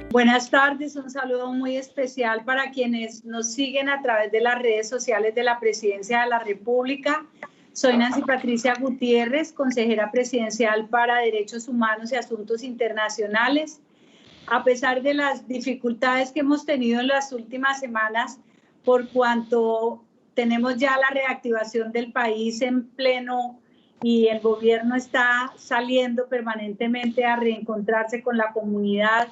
Buenas tardes, un saludo muy especial para quienes nos siguen a través de las redes sociales de la Presidencia de la República. Soy Nancy Patricia Gutiérrez, consejera presidencial para Derechos Humanos y Asuntos Internacionales. A pesar de las dificultades que hemos tenido en las últimas semanas, por cuanto tenemos ya la reactivación del país en pleno y el gobierno está saliendo permanentemente a reencontrarse con la comunidad,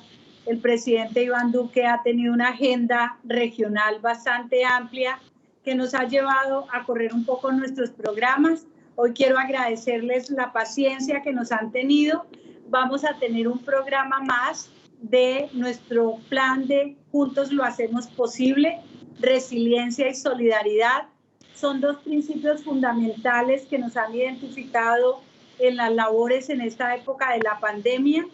el presidente Iván Duque ha tenido una agenda regional bastante amplia que nos ha llevado a correr un poco nuestros programas. Hoy quiero agradecerles la paciencia que nos han tenido. Vamos a tener un programa más de nuestro plan de Juntos lo hacemos posible, resiliencia y solidaridad. Son dos principios fundamentales que nos han identificado en las labores en esta época de la pandemia,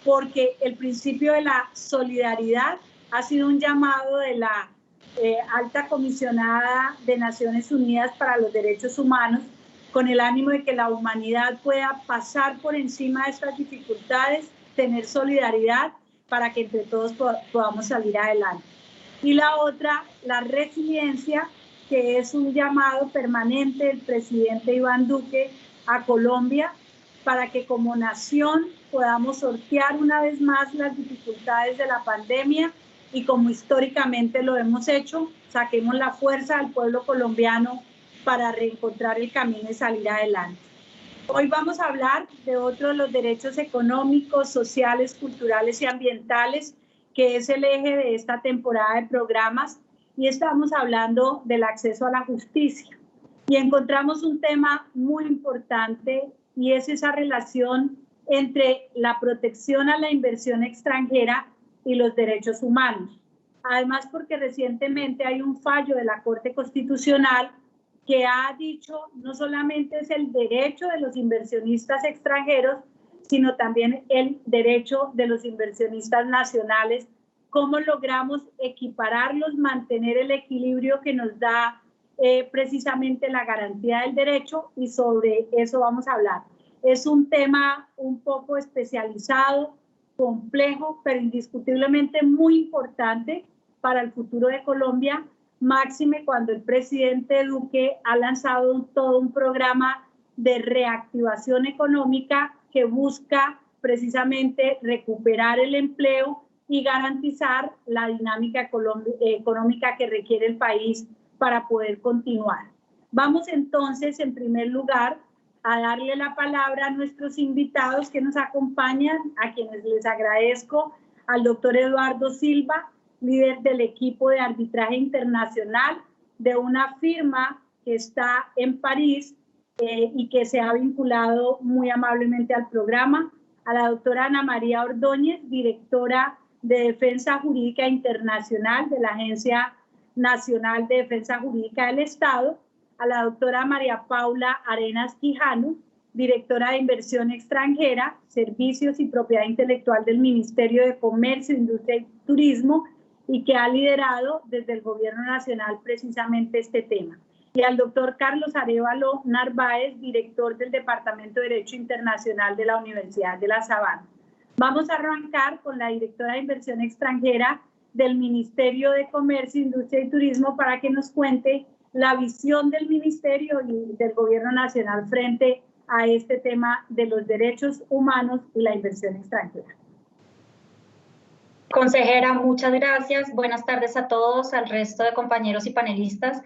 porque el principio de la solidaridad ha sido un llamado de la alta comisionada de Naciones Unidas para los Derechos Humanos, con el ánimo de que la humanidad pueda pasar por encima de estas dificultades, tener solidaridad para que entre todos podamos salir adelante. Y la otra, la resiliencia, que es un llamado permanente del presidente Iván Duque a Colombia para que como nación podamos sortear una vez más las dificultades de la pandemia y como históricamente lo hemos hecho, saquemos la fuerza al pueblo colombiano para reencontrar el camino y salir adelante. Hoy vamos a hablar de otro de los derechos económicos, sociales, culturales y ambientales, que es el eje de esta temporada de programas, y estamos hablando del acceso a la justicia. Y encontramos un tema muy importante y es esa relación entre la protección a la inversión extranjera y los derechos humanos. Además, porque recientemente hay un fallo de la Corte Constitucional que ha dicho no solamente es el derecho de los inversionistas extranjeros, sino también el derecho de los inversionistas nacionales. ¿Cómo logramos equipararlos, mantener el equilibrio que nos da precisamente la garantía del derecho? Y sobre eso vamos a hablar. Es un tema un poco especializado, complejo, pero indiscutiblemente muy importante para el futuro de Colombia, máxime cuando el presidente Duque ha lanzado todo un programa de reactivación económica que busca precisamente recuperar el empleo y garantizar la dinámica económica que requiere el país para poder continuar. Vamos entonces, en primer lugar, a darle la palabra a nuestros invitados que nos acompañan, a quienes les agradezco, al doctor Eduardo Silva, líder del equipo de arbitraje internacional de una firma que está en París y que se ha vinculado muy amablemente al programa, a la doctora Ana María Ordóñez, directora de Defensa Jurídica Internacional de la Agencia Nacional de Defensa Jurídica del Estado, a la doctora María Paula Arenas Quijano, directora de Inversión Extranjera, Servicios y Propiedad Intelectual del Ministerio de Comercio, Industria y Turismo, y que ha liderado desde el Gobierno Nacional precisamente este tema. Y al doctor Carlos Arévalo Narváez, director del Departamento de Derecho Internacional de la Universidad de La Sabana. Vamos a arrancar con la directora de Inversión Extranjera del Ministerio de Comercio, Industria y Turismo para que nos cuente la visión del Ministerio y del Gobierno Nacional frente a este tema de los derechos humanos y la inversión extranjera. Consejera, muchas gracias. Buenas tardes a todos, al resto de compañeros y panelistas.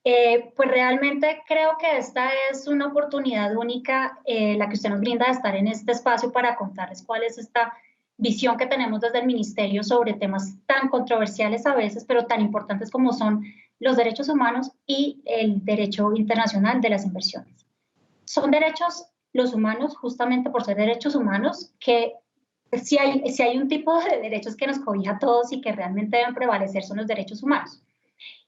Pues realmente creo que esta es una oportunidad única la que usted nos brinda de estar en este espacio para contarles cuál es esta visión que tenemos desde el Ministerio sobre temas tan controversiales a veces, pero tan importantes como son los derechos humanos y el derecho internacional de las inversiones. Son derechos los humanos justamente por ser derechos humanos que si hay un tipo de derechos que nos cobija a todos y que realmente deben prevalecer son los derechos humanos.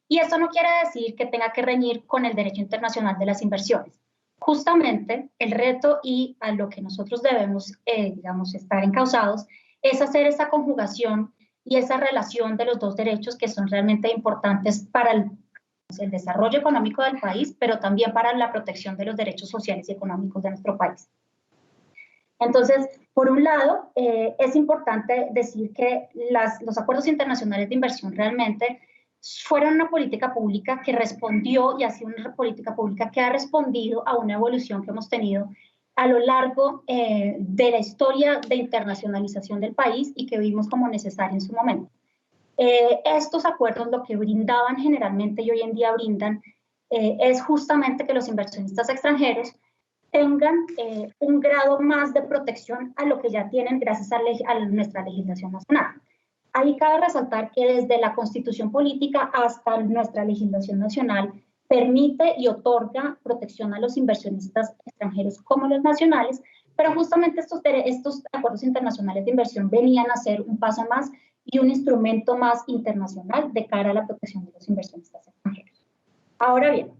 Y esto no quiere decir que tenga que reñir con el derecho internacional de las inversiones. Justamente el reto y a lo que nosotros debemos, digamos, estar encausados es hacer esa conjugación y esa relación de los dos derechos que son realmente importantes para el desarrollo económico del país, pero también para la protección de los derechos sociales y económicos de nuestro país. Entonces, por un lado, es importante decir que los acuerdos internacionales de inversión realmente fueron una política pública que respondió y ha sido una política pública que ha respondido a una evolución que hemos tenido a lo largo de la historia de internacionalización del país y que vimos como necesaria en su momento. Estos acuerdos lo que brindaban generalmente y hoy en día brindan es justamente que los inversionistas extranjeros tengan un grado más de protección a lo que ya tienen gracias a nuestra legislación nacional. Ahí cabe resaltar que desde la Constitución Política hasta nuestra legislación nacional permite y otorga protección a los inversionistas extranjeros como los nacionales, pero justamente estos acuerdos internacionales de inversión venían a ser un paso más y un instrumento más internacional de cara a la protección de los inversionistas extranjeros. Ahora bien,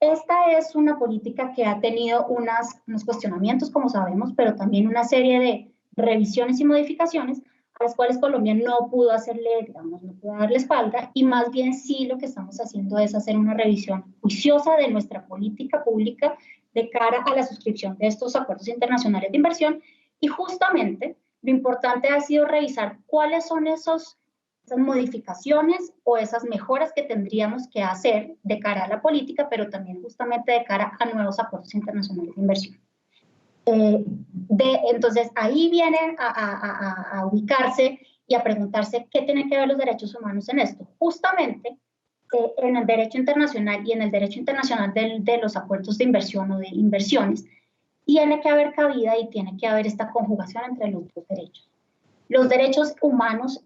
esta es una política que ha tenido unos cuestionamientos, como sabemos, pero también una serie de revisiones y modificaciones a las cuales Colombia no pudo no pudo darle espalda, y más bien sí lo que estamos haciendo es hacer una revisión juiciosa de nuestra política pública de cara a la suscripción de estos acuerdos internacionales de inversión, y justamente lo importante ha sido revisar cuáles son esas modificaciones o esas mejoras que tendríamos que hacer de cara a la política, pero también justamente de cara a nuevos acuerdos internacionales de inversión. Entonces, ahí vienen a ubicarse y a preguntarse qué tienen que ver los derechos humanos en esto. Justamente en el derecho internacional y en el derecho internacional de los acuerdos de inversión o de inversiones, tiene que haber cabida y tiene que haber esta conjugación entre los dos derechos. Los derechos humanos,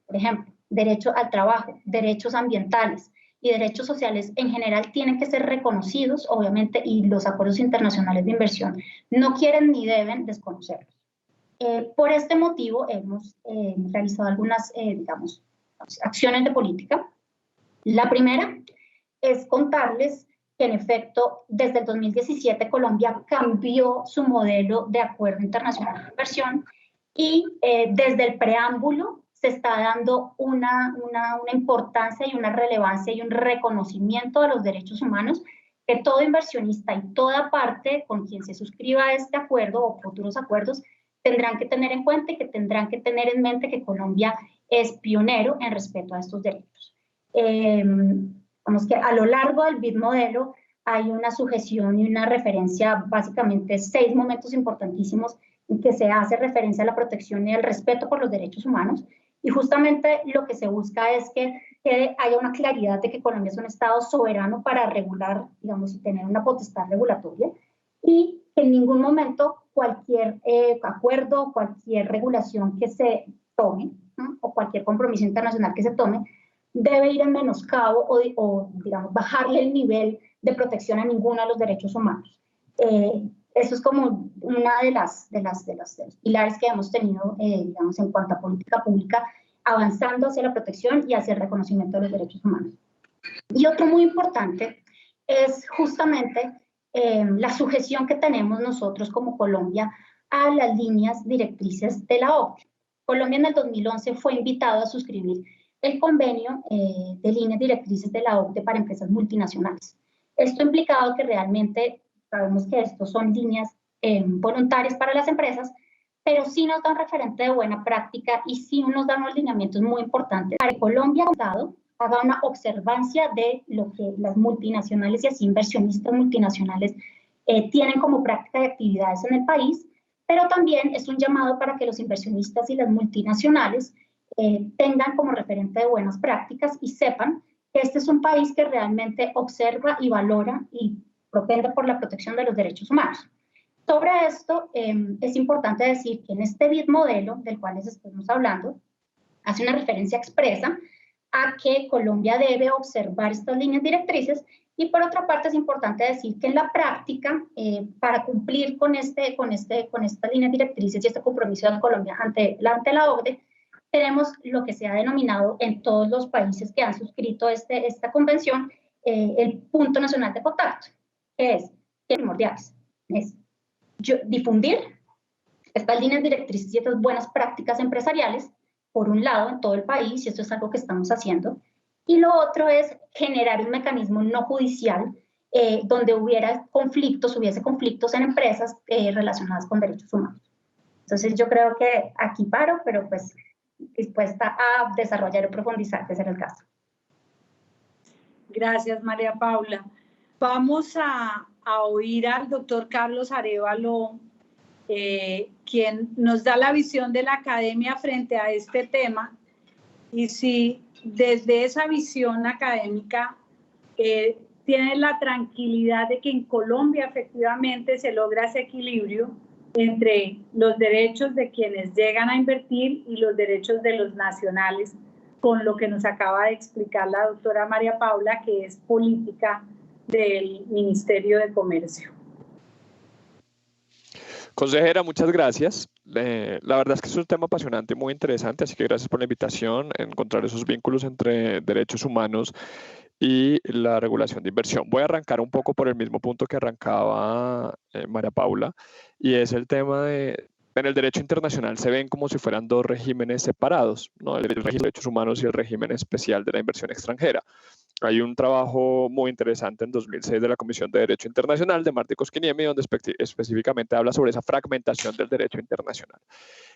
por ejemplo, derecho al trabajo, derechos ambientales y derechos sociales en general tienen que ser reconocidos, obviamente, y los acuerdos internacionales de inversión no quieren ni deben desconocerlos. Por este motivo hemos realizado algunas, digamos, acciones de política. La primera es contarles que en efecto desde el 2017 Colombia cambió su modelo de acuerdo internacional de inversión y desde el preámbulo se está dando una importancia y una relevancia y un reconocimiento de los derechos humanos que todo inversionista y toda parte con quien se suscriba a este acuerdo o futuros acuerdos tendrán que tener en cuenta y que tendrán que tener en mente que Colombia es pionero en respeto a estos derechos. Vamos que a lo largo del BID modelo hay una sujeción y una referencia, básicamente 6 momentos importantísimos en que se hace referencia a la protección y el respeto por los derechos humanos, y justamente lo que se busca es que haya una claridad de que Colombia es un Estado soberano para regular, digamos, y tener una potestad regulatoria, y que en ningún momento cualquier acuerdo, cualquier regulación que se tome, ¿no?, o cualquier compromiso internacional que se tome, debe ir en menoscabo o digamos, bajarle el nivel de protección a ninguno de los derechos humanos. Eso es como una de los pilares que hemos tenido, digamos, en cuanto a política pública, avanzando hacia la protección y hacia el reconocimiento de los derechos humanos. Y otro muy importante es justamente la sujeción que tenemos nosotros como Colombia a las líneas directrices de la OCDE. Colombia en el 2011 fue invitado a suscribir el convenio de líneas directrices de la OCDE para empresas multinacionales. Esto ha implicado que realmente sabemos que estos son líneas voluntarias para las empresas, pero sí nos dan referente de buena práctica y sí nos dan unos lineamientos muy importantes para que Colombia haga una observancia de lo que las multinacionales y así inversionistas multinacionales tienen como práctica de actividades en el país, pero también es un llamado para que los inversionistas y las multinacionales tengan como referente de buenas prácticas y sepan que este es un país que realmente observa y valora y propende por la protección de los derechos humanos. Sobre esto, es importante decir que en este BID modelo, del cual les estamos hablando, hace una referencia expresa a que Colombia debe observar estas líneas directrices, y por otra parte es importante decir que en la práctica, para cumplir con estas líneas directrices y este compromiso de Colombia ante la OCDE, tenemos lo que se ha denominado en todos los países que han suscrito esta convención, el punto nacional de contacto, que es primordiales. Es difundir estas líneas directrices y estas buenas prácticas empresariales, por un lado, en todo el país, y esto es algo que estamos haciendo, y lo otro es generar un mecanismo no judicial donde hubiese conflictos en empresas relacionadas con derechos humanos. Entonces yo creo que aquí paro, pero pues dispuesta a desarrollar y profundizar, de ser el caso. Gracias, María Paula. Vamos a oír al doctor Carlos Arévalo, quien nos da la visión de la academia frente a este tema, y si desde esa visión académica tiene la tranquilidad de que en Colombia efectivamente se logra ese equilibrio entre los derechos de quienes llegan a invertir y los derechos de los nacionales, con lo que nos acaba de explicar la doctora María Paula, que es política del Ministerio de Comercio. Consejera, muchas gracias. La verdad es que es un tema apasionante y muy interesante, así que gracias por la invitación, encontrar esos vínculos entre derechos humanos y la regulación de inversión. Voy a arrancar un poco por el mismo punto que arrancaba María Paula, y es el tema de, en el derecho internacional se ven como si fueran dos regímenes separados, ¿no? El régimen de derechos humanos y el régimen especial de la inversión extranjera. Hay un trabajo muy interesante en 2006 de la Comisión de Derecho Internacional de Martí Koskiniemi, donde específicamente habla sobre esa fragmentación del derecho internacional.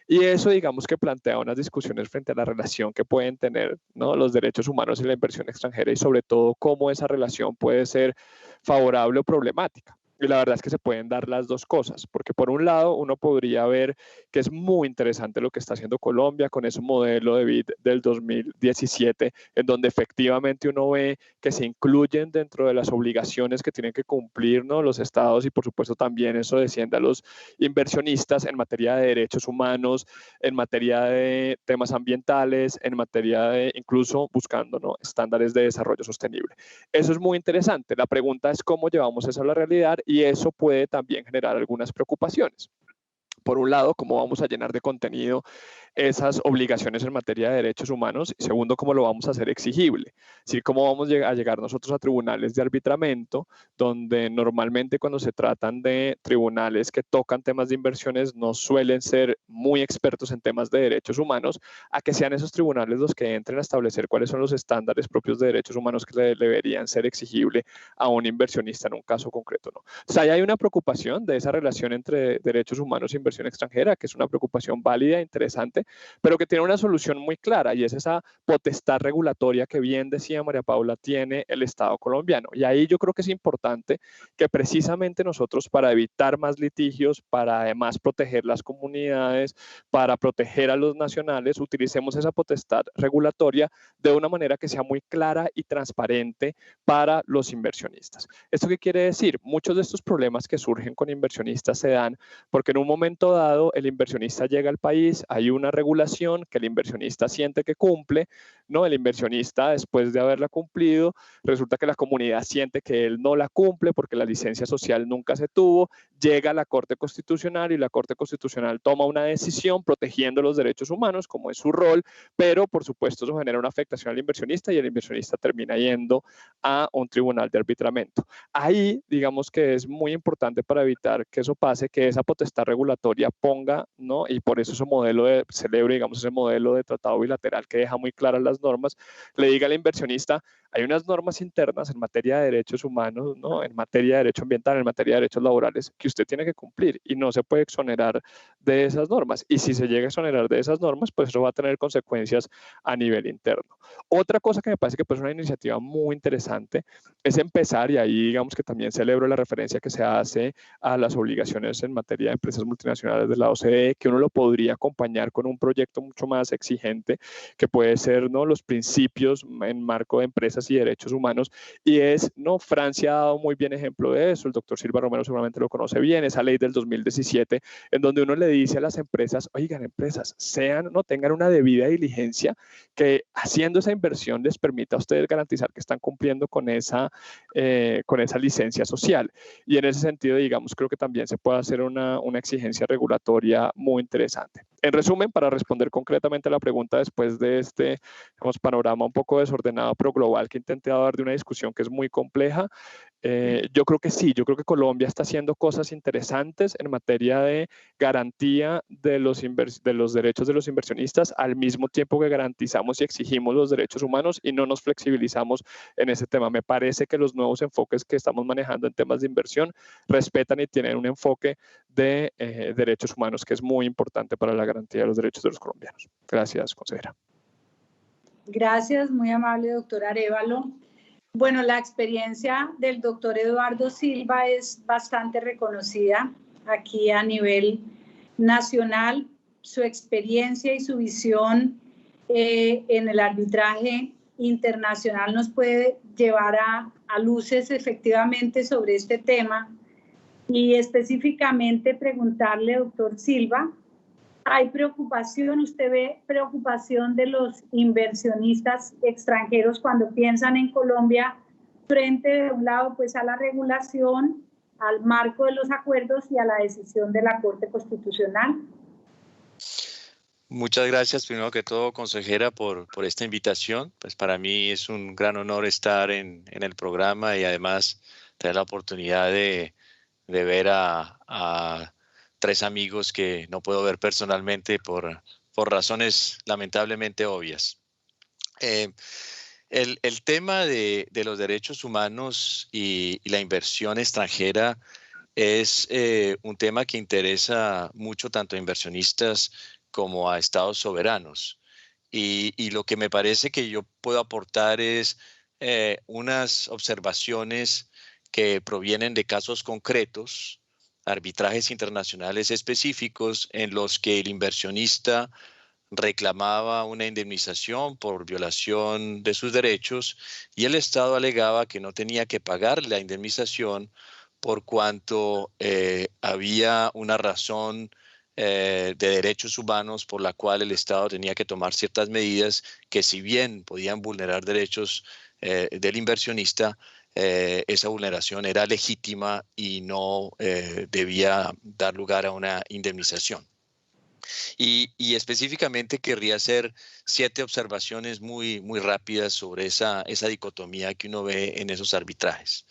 Y eso, digamos, que plantea unas discusiones frente a la relación que pueden tener, ¿no?, los derechos humanos y la inversión extranjera, y sobre todo cómo esa relación puede ser favorable o problemática. Y la verdad es que se pueden dar las dos cosas, porque por un lado uno podría ver que es muy interesante lo que está haciendo Colombia con ese modelo de BID del 2017, en donde efectivamente uno ve que se incluyen dentro de las obligaciones que tienen que cumplir, ¿no?, los estados, y por supuesto también eso desciende a los inversionistas en materia de derechos humanos, en materia de temas ambientales, en materia de incluso buscando, ¿no?, estándares de desarrollo sostenible. Eso es muy interesante. La pregunta es cómo llevamos eso a la realidad, y eso puede también generar algunas preocupaciones. Por un lado, cómo vamos a llenar de contenido esas obligaciones en materia de derechos humanos, y segundo, cómo lo vamos a hacer exigible. Es decir, cómo vamos a llegar nosotros a tribunales de arbitramiento, donde normalmente cuando se tratan de tribunales que tocan temas de inversiones no suelen ser muy expertos en temas de derechos humanos, a que sean esos tribunales los que entren a establecer cuáles son los estándares propios de derechos humanos que le deberían ser exigibles a un inversionista en un caso concreto, ¿no? O sea, ahí hay una preocupación de esa relación entre derechos humanos e inversión extranjera, que es una preocupación válida e interesante, pero que tiene una solución muy clara, y es esa potestad regulatoria que bien decía María Paula tiene el Estado colombiano. Y ahí yo creo que es importante que precisamente nosotros, para evitar más litigios, para además proteger las comunidades, para proteger a los nacionales, utilicemos esa potestad regulatoria de una manera que sea muy clara y transparente para los inversionistas. ¿Esto qué quiere decir? Muchos de estos problemas que surgen con inversionistas se dan porque en un momento dado el inversionista llega al país, hay una regulación que el inversionista siente que cumple, ¿no? El inversionista, después de haberla cumplido, resulta que la comunidad siente que él no la cumple porque la licencia social nunca se tuvo, llega a la Corte Constitucional y la Corte Constitucional toma una decisión protegiendo los derechos humanos, como es su rol, pero por supuesto eso genera una afectación al inversionista y el inversionista termina yendo a un tribunal de arbitramiento. Ahí, digamos que es muy importante, para evitar que eso pase, que esa potestad regulatoria ponga, ¿no?, y por eso ese modelo celebre, digamos, ese modelo de tratado bilateral que deja muy claras las normas, le diga al inversionista: hay unas normas internas en materia de derechos humanos, ¿no?, en materia de derecho ambiental, en materia de derechos laborales, que usted tiene que cumplir, y no se puede exonerar de esas normas. Y si se llega a exonerar de esas normas, pues eso va a tener consecuencias a nivel interno. Otra cosa que me parece que es una iniciativa muy interesante es empezar, y ahí digamos que también celebro la referencia que se hace a las obligaciones en materia de empresas multinacionales de la OCDE, que uno lo podría acompañar con un proyecto mucho más exigente, que puede ser, ¿no?, los principios en marco de empresas y derechos humanos, y es, ¿no?, Francia ha dado muy bien ejemplo de eso, el doctor Silva Romero seguramente lo conoce bien, esa ley del 2017, en donde uno le dice a las empresas: oigan, empresas, no tengan una debida diligencia que haciendo esa inversión les permita a ustedes garantizar que están cumpliendo con esa licencia social. Y en ese sentido, digamos, creo que también se puede hacer una exigencia regulatoria muy interesante. En resumen, para responder concretamente a la pregunta, después de este, digamos, panorama un poco desordenado pero global que intenté dar de una discusión que es muy compleja, Yo creo que sí, yo creo que Colombia está haciendo cosas interesantes en materia de garantía de los derechos de los inversionistas, al mismo tiempo que garantizamos y exigimos los derechos humanos y no nos flexibilizamos en ese tema. Me parece que los nuevos enfoques que estamos manejando en temas de inversión respetan y tienen un enfoque de derechos humanos que es muy importante para la garantía de los derechos de los colombianos. Gracias, consejera. Gracias, muy amable, doctor Arévalo. Bueno, la experiencia del doctor Eduardo Silva es bastante reconocida aquí a nivel nacional. Su experiencia y su visión en el arbitraje internacional nos puede llevar a luces efectivamente sobre este tema. Y específicamente preguntarle, doctor Silva, ¿hay preocupación, usted ve preocupación de los inversionistas extranjeros cuando piensan en Colombia frente de un lado pues a la regulación, al marco de los acuerdos y a la decisión de la Corte Constitucional? Muchas gracias, primero que todo, consejera, por esta invitación. Pues para mí es un gran honor estar en el programa y además tener la oportunidad de ver a tres amigos que no puedo ver personalmente por razones lamentablemente obvias. El tema de los derechos humanos y la inversión extranjera es un tema que interesa mucho tanto a inversionistas como a estados soberanos. Y lo que me parece que yo puedo aportar es unas observaciones que provienen de casos concretos, arbitrajes internacionales específicos en los que el inversionista reclamaba una indemnización por violación de sus derechos y el Estado alegaba que no tenía que pagar la indemnización por cuanto había una razón de derechos humanos por la cual el Estado tenía que tomar ciertas medidas que, si bien podían vulnerar derechos del inversionista, esa vulneración era legítima y no debía dar lugar a una indemnización. Y específicamente querría hacer 7 observaciones muy rápidas sobre esa dicotomía que uno ve en esos arbitrajes.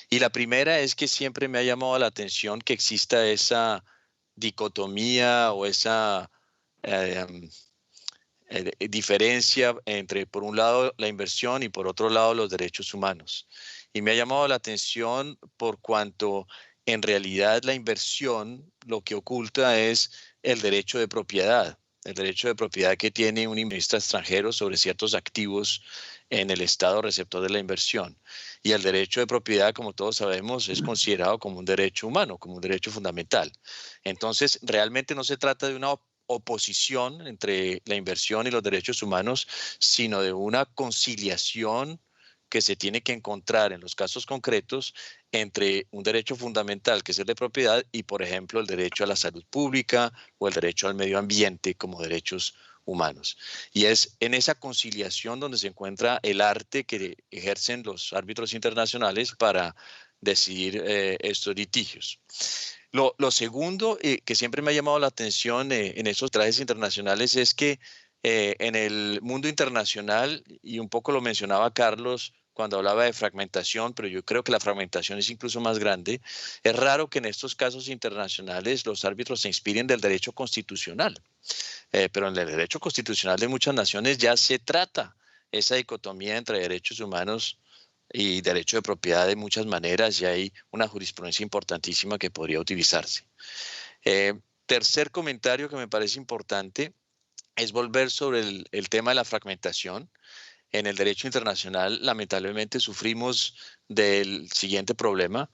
Y la primera es que siempre me ha llamado la atención que exista esa dicotomía o esa diferencia entre, por un lado, la inversión y por otro lado, los derechos humanos. Y me ha llamado la atención por cuanto en realidad la inversión lo que oculta es el derecho de propiedad. El derecho de propiedad que tiene un inversionista extranjero sobre ciertos activos en el estado receptor de la inversión. Y el derecho de propiedad, como todos sabemos, es considerado como un derecho humano, como un derecho fundamental. Entonces, realmente no se trata de una oposición entre la inversión y los derechos humanos, sino de una conciliación que se tiene que encontrar en los casos concretos entre un derecho fundamental, que es el de propiedad, y, por ejemplo, el derecho a la salud pública o el derecho al medio ambiente como derechos humanos. Y es en esa conciliación donde se encuentra el arte que ejercen los árbitros internacionales para decidir estos litigios. Lo segundo que siempre me ha llamado la atención en esos trajes internacionales es que en el mundo internacional, y un poco lo mencionaba Carlos cuando hablaba de fragmentación, pero yo creo que la fragmentación es incluso más grande, es raro que en estos casos internacionales los árbitros se inspiren del derecho constitucional. Pero en el derecho constitucional de muchas naciones ya se trata esa dicotomía entre derechos humanos y derecho de propiedad de muchas maneras, y hay una jurisprudencia importantísima que podría utilizarse. Tercer comentario que me parece importante es volver sobre el tema de la fragmentación. En el derecho internacional, lamentablemente, sufrimos del siguiente problema.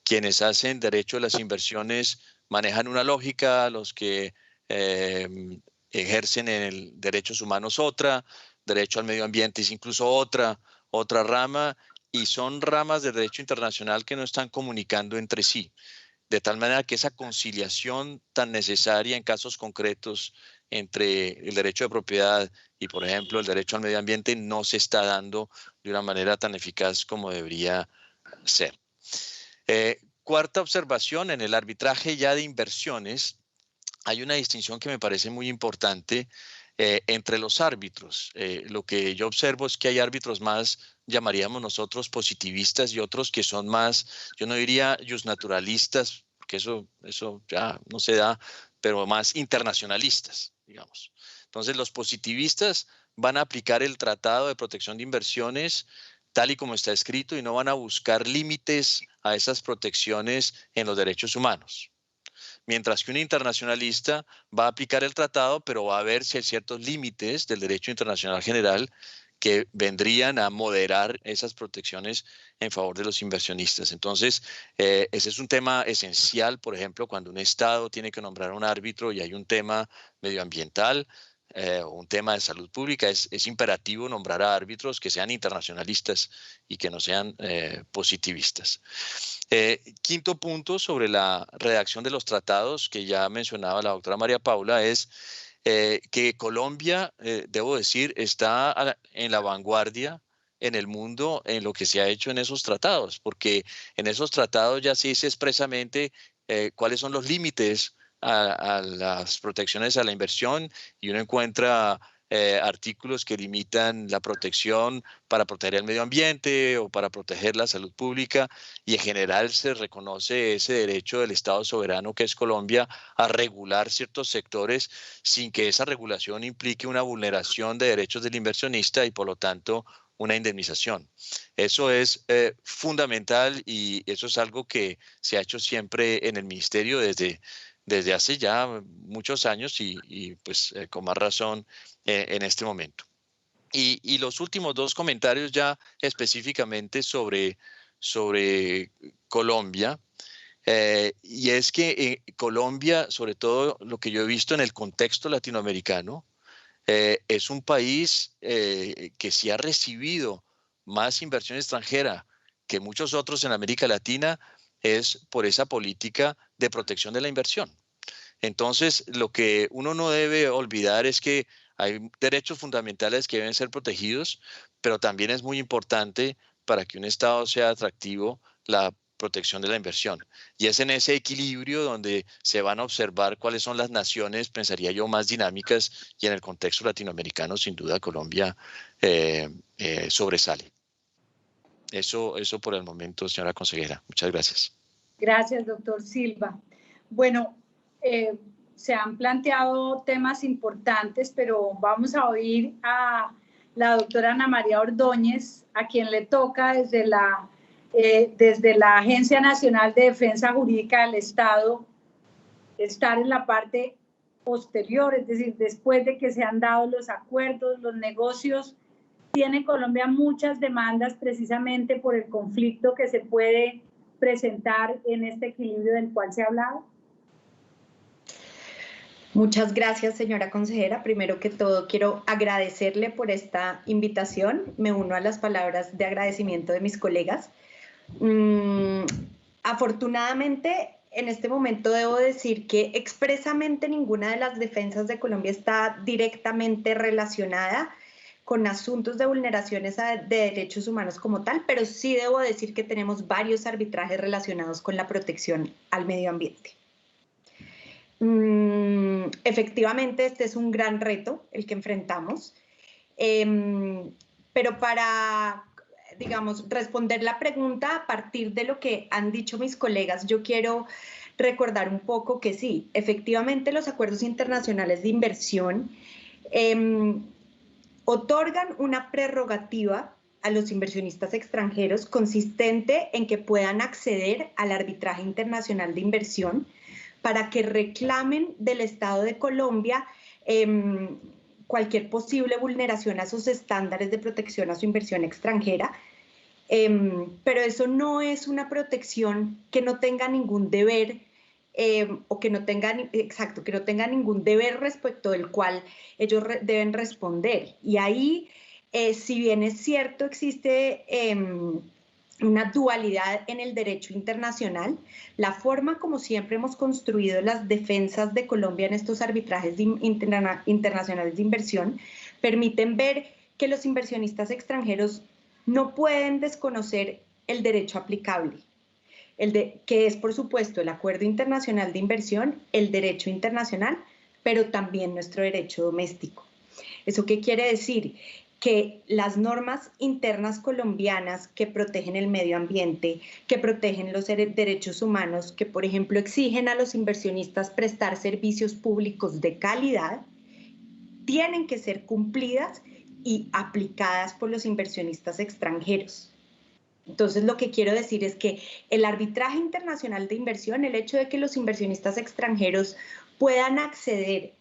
Quienes hacen derecho a las inversiones manejan una lógica, los que ejercen en el derechos humanos otra, derecho al medio ambiente es incluso otra rama, y son ramas del derecho internacional que no están comunicando entre sí. De tal manera que esa conciliación tan necesaria en casos concretos entre el derecho de propiedad y, por ejemplo, el derecho al medio ambiente no se está dando de una manera tan eficaz como debería ser. Cuarta observación, en el arbitraje ya de inversiones hay una distinción que me parece muy importante entre los árbitros. Lo que yo observo es que hay árbitros más, llamaríamos nosotros, positivistas, y otros que son más, yo no diría justnaturalistas, porque eso ya no se da, pero más internacionalistas, digamos. Entonces, los positivistas van a aplicar el Tratado de Protección de Inversiones tal y como está escrito y no van a buscar límites a esas protecciones en los derechos humanos. Mientras que un internacionalista va a aplicar el tratado, pero va a ver si hay ciertos límites del derecho internacional general que vendrían a moderar esas protecciones en favor de los inversionistas. Entonces, ese es un tema esencial, por ejemplo, cuando un Estado tiene que nombrar un árbitro y hay un tema medioambiental, un tema de salud pública, es imperativo nombrar a árbitros que sean internacionalistas y que no sean positivistas. Quinto punto sobre la redacción de los tratados que ya mencionaba la doctora María Paula es que Colombia, debo decir, está en la vanguardia en el mundo en lo que se ha hecho en esos tratados, porque en esos tratados ya se dice expresamente cuáles son los límites a las protecciones a la inversión, y uno encuentra artículos que limitan la protección para proteger el medio ambiente o para proteger la salud pública, y en general se reconoce ese derecho del Estado soberano que es Colombia a regular ciertos sectores sin que esa regulación implique una vulneración de derechos del inversionista y por lo tanto una indemnización. Eso es fundamental, y eso es algo que se ha hecho siempre en el ministerio desde hace ya muchos años y pues con más razón en este momento. Y los últimos dos comentarios ya específicamente sobre Colombia, y es que Colombia, sobre todo lo que yo he visto en el contexto latinoamericano, es un país que sí ha recibido más inversión extranjera que muchos otros en América Latina, es por esa política de protección de la inversión. Entonces, lo que uno no debe olvidar es que hay derechos fundamentales que deben ser protegidos, pero también es muy importante para que un Estado sea atractivo la protección de la inversión. Y es en ese equilibrio donde se van a observar cuáles son las naciones, pensaría yo, más dinámicas, y en el contexto latinoamericano, sin duda, Colombia sobresale. Eso por el momento, señora consejera. Muchas gracias. Gracias, doctor Silva. Bueno, se han planteado temas importantes, pero vamos a oír a la doctora Ana María Ordóñez, a quien le toca desde la Agencia Nacional de Defensa Jurídica del Estado estar en la parte posterior, es decir, después de que se han dado los acuerdos, los negocios. Tiene Colombia muchas demandas precisamente por el conflicto que se puede presentar en este equilibrio del cual se ha hablado. Muchas gracias, señora consejera. Primero que todo, quiero agradecerle por esta invitación. Me uno a las palabras de agradecimiento de mis colegas. Afortunadamente, en este momento debo decir que expresamente ninguna de las defensas de Colombia está directamente relacionada con asuntos de vulneraciones de derechos humanos como tal, pero sí debo decir que tenemos varios arbitrajes relacionados con la protección al medio ambiente. Efectivamente, este es un gran reto el que enfrentamos, pero para, digamos, responder la pregunta a partir de lo que han dicho mis colegas, yo quiero recordar un poco que sí, efectivamente los acuerdos internacionales de inversión otorgan una prerrogativa a los inversionistas extranjeros consistente en que puedan acceder al arbitraje internacional de inversión para que reclamen del Estado de Colombia cualquier posible vulneración a sus estándares de protección a su inversión extranjera, pero eso no es una protección que no tenga ningún deber o que no tengan, que no tengan ningún deber respecto del cual ellos deben responder. Y ahí, si bien es cierto, existe una dualidad en el derecho internacional, la forma como siempre hemos construido las defensas de Colombia en estos arbitrajes internacionales de inversión permiten ver que los inversionistas extranjeros no pueden desconocer el derecho aplicable, que es, por supuesto, el Acuerdo Internacional de Inversión, el derecho internacional, pero también nuestro derecho doméstico. ¿Eso qué quiere decir? Que las normas internas colombianas que protegen el medio ambiente, que protegen los derechos humanos, que por ejemplo exigen a los inversionistas prestar servicios públicos de calidad, tienen que ser cumplidas y aplicadas por los inversionistas extranjeros. Entonces, lo que quiero decir es que el arbitraje internacional de inversión, el hecho de que los inversionistas extranjeros puedan acceder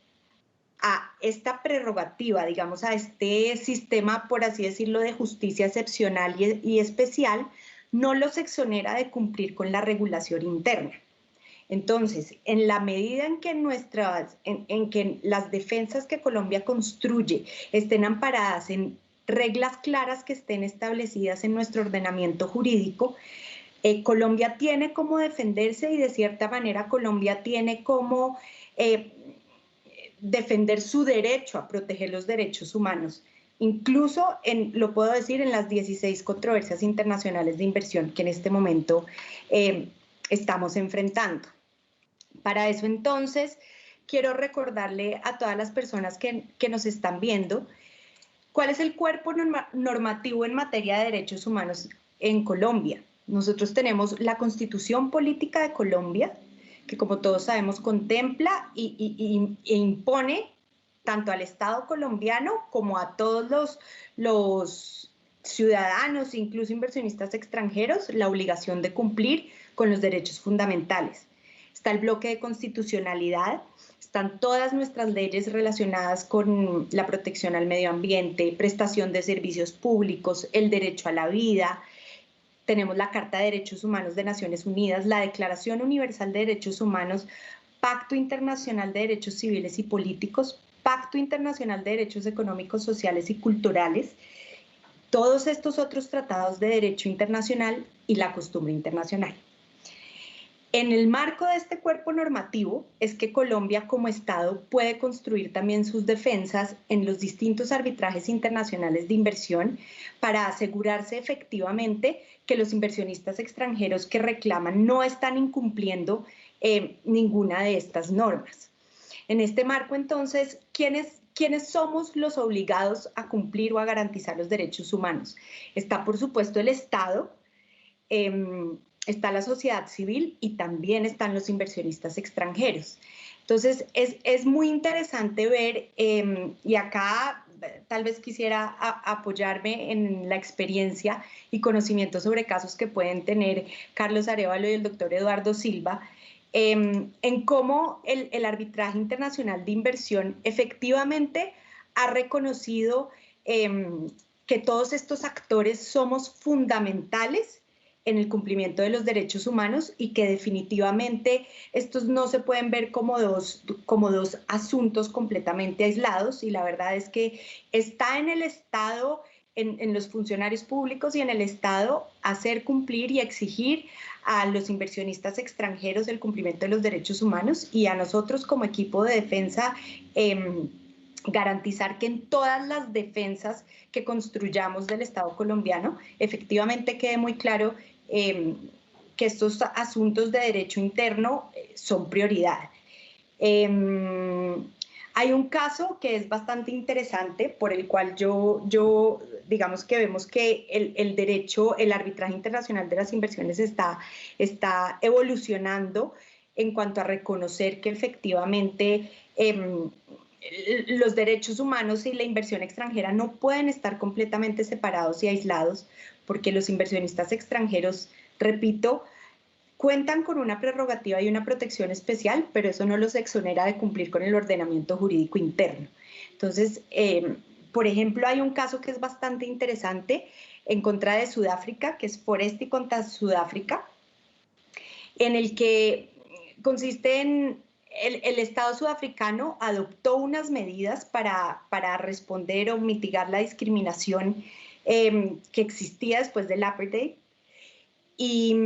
a esta prerrogativa, digamos, a este sistema, por así decirlo, de justicia excepcional y especial, no los exonera de cumplir con la regulación interna. Entonces, en la medida en que, en que las defensas que Colombia construye estén amparadas en reglas claras que estén establecidas en nuestro ordenamiento jurídico, Colombia tiene cómo defenderse y de cierta manera Colombia tiene cómo defender su derecho a proteger los derechos humanos, incluso, lo puedo decir, en las 16 controversias internacionales de inversión que en este momento estamos enfrentando. Para eso, entonces, quiero recordarle a todas las personas que nos están viendo cuál es el cuerpo normativo en materia de derechos humanos en Colombia. Nosotros tenemos la Constitución Política de Colombia, que como todos sabemos contempla e impone tanto al Estado colombiano como a todos los ciudadanos, incluso inversionistas extranjeros, la obligación de cumplir con los derechos fundamentales. Está el bloque de constitucionalidad, están todas nuestras leyes relacionadas con la protección al medio ambiente, prestación de servicios públicos, el derecho a la vida. Tenemos la Carta de Derechos Humanos de Naciones Unidas, la Declaración Universal de Derechos Humanos, Pacto Internacional de Derechos Civiles y Políticos, Pacto Internacional de Derechos Económicos, Sociales y Culturales, todos estos otros tratados de derecho internacional y la costumbre internacional. En el marco de este cuerpo normativo es que Colombia como Estado puede construir también sus defensas en los distintos arbitrajes internacionales de inversión para asegurarse efectivamente que los inversionistas extranjeros que reclaman no están incumpliendo ninguna de estas normas. En este marco, entonces, ¿quiénes somos los obligados a cumplir o a garantizar los derechos humanos? Está, por supuesto, el Estado, está la sociedad civil y también están los inversionistas extranjeros. Entonces, es muy interesante ver, y acá tal vez quisiera apoyarme en la experiencia y conocimiento sobre casos que pueden tener Carlos Arévalo y el doctor Eduardo Silva, en cómo el arbitraje internacional de inversión efectivamente ha reconocido que todos estos actores somos fundamentales en el cumplimiento de los derechos humanos y que definitivamente estos no se pueden ver como dos asuntos completamente aislados, y la verdad es que está en el Estado, en los funcionarios públicos y en el Estado hacer cumplir y exigir a los inversionistas extranjeros el cumplimiento de los derechos humanos, y a nosotros como equipo de defensa garantizar que en todas las defensas que construyamos del Estado colombiano efectivamente quede muy claro que estos asuntos de derecho interno son prioridad. Hay un caso que es bastante interesante por el cual yo digamos que vemos que el derecho, el arbitraje internacional de las inversiones está evolucionando en cuanto a reconocer que efectivamente los derechos humanos y la inversión extranjera no pueden estar completamente separados y aislados, porque los inversionistas extranjeros, repito, cuentan con una prerrogativa y una protección especial, pero eso no los exonera de cumplir con el ordenamiento jurídico interno. Entonces, por ejemplo, hay un caso que es bastante interesante en contra de Sudáfrica, que es Foresti contra Sudáfrica, en el que consiste en el Estado sudafricano adoptó unas medidas para responder o mitigar la discriminación que existía después del apartheid, y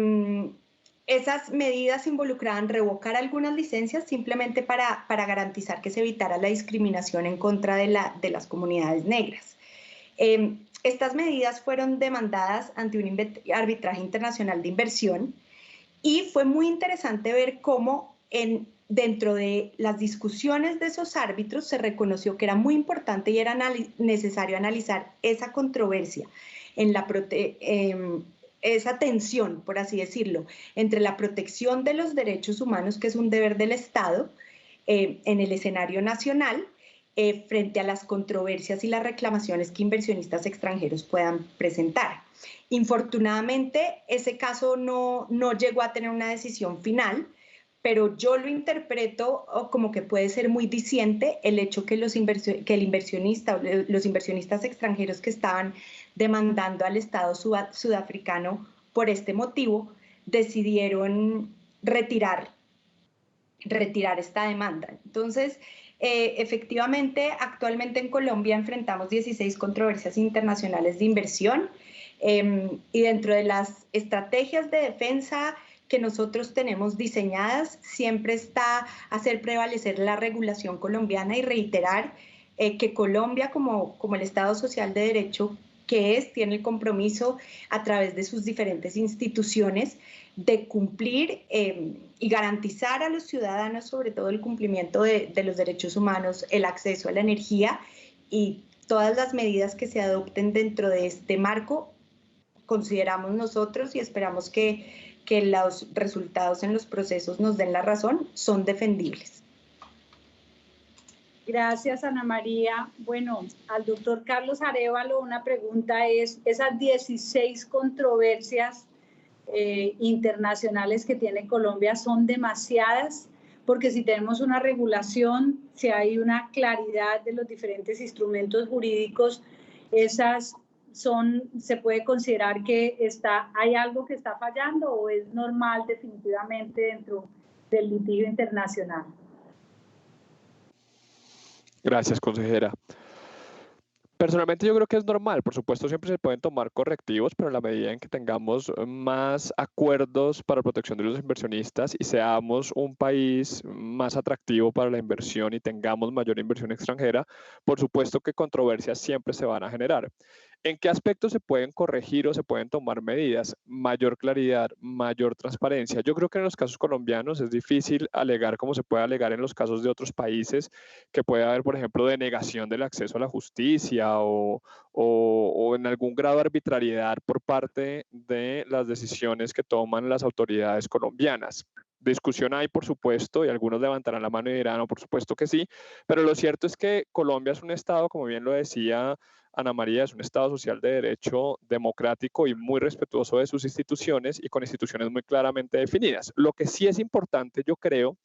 esas medidas involucraban revocar algunas licencias simplemente para garantizar que se evitara la discriminación en contra de las comunidades negras. Estas medidas fueron demandadas ante un arbitraje internacional de inversión, y fue muy interesante ver cómo en dentro de las discusiones de esos árbitros se reconoció que era muy importante y era necesario analizar esa controversia, esa tensión, por así decirlo, entre la protección de los derechos humanos, que es un deber del Estado, en el escenario nacional, frente a las controversias y las reclamaciones que inversionistas extranjeros puedan presentar. Infortunadamente, ese caso no llegó a tener una decisión final, pero yo lo interpreto como que puede ser muy diciente el hecho que los inversionistas extranjeros que estaban demandando al Estado sudafricano por este motivo decidieron retirar esta demanda. Entonces, efectivamente, actualmente en Colombia enfrentamos 16 controversias internacionales de inversión y dentro de las estrategias de defensa que nosotros tenemos diseñadas, siempre está hacer prevalecer la regulación colombiana y reiterar que Colombia, como el Estado Social de Derecho que es, tiene el compromiso a través de sus diferentes instituciones de cumplir y garantizar a los ciudadanos, sobre todo el cumplimiento de los derechos humanos, el acceso a la energía y todas las medidas que se adopten dentro de este marco, consideramos nosotros y esperamos que los resultados en los procesos nos den la razón, son defendibles. Gracias, Ana María. Bueno, al doctor Carlos Arévalo, una pregunta es, esas 16 controversias internacionales que tiene Colombia son demasiadas, porque si tenemos una regulación, si hay una claridad de los diferentes instrumentos jurídicos, se puede considerar que hay algo que está fallando o es normal definitivamente dentro del litigio internacional. Gracias, consejera. Personalmente yo creo que es normal, por supuesto siempre se pueden tomar correctivos, pero en la medida en que tengamos más acuerdos para protección de los inversionistas y seamos un país más atractivo para la inversión y tengamos mayor inversión extranjera, por supuesto que controversias siempre se van a generar. ¿En qué aspectos se pueden corregir o se pueden tomar medidas? Mayor claridad, mayor transparencia. Yo creo que en los casos colombianos es difícil alegar como se puede alegar en los casos de otros países, que puede haber, por ejemplo, denegación del acceso a la justicia o en algún grado de arbitrariedad por parte de las decisiones que toman las autoridades colombianas. Discusión hay, por supuesto, y algunos levantarán la mano y dirán, no, por supuesto que sí, pero lo cierto es que Colombia es un estado, como bien lo decía Ana María, es un estado social de derecho democrático y muy respetuoso de sus instituciones y con instituciones muy claramente definidas. Lo que sí es importante, yo creo,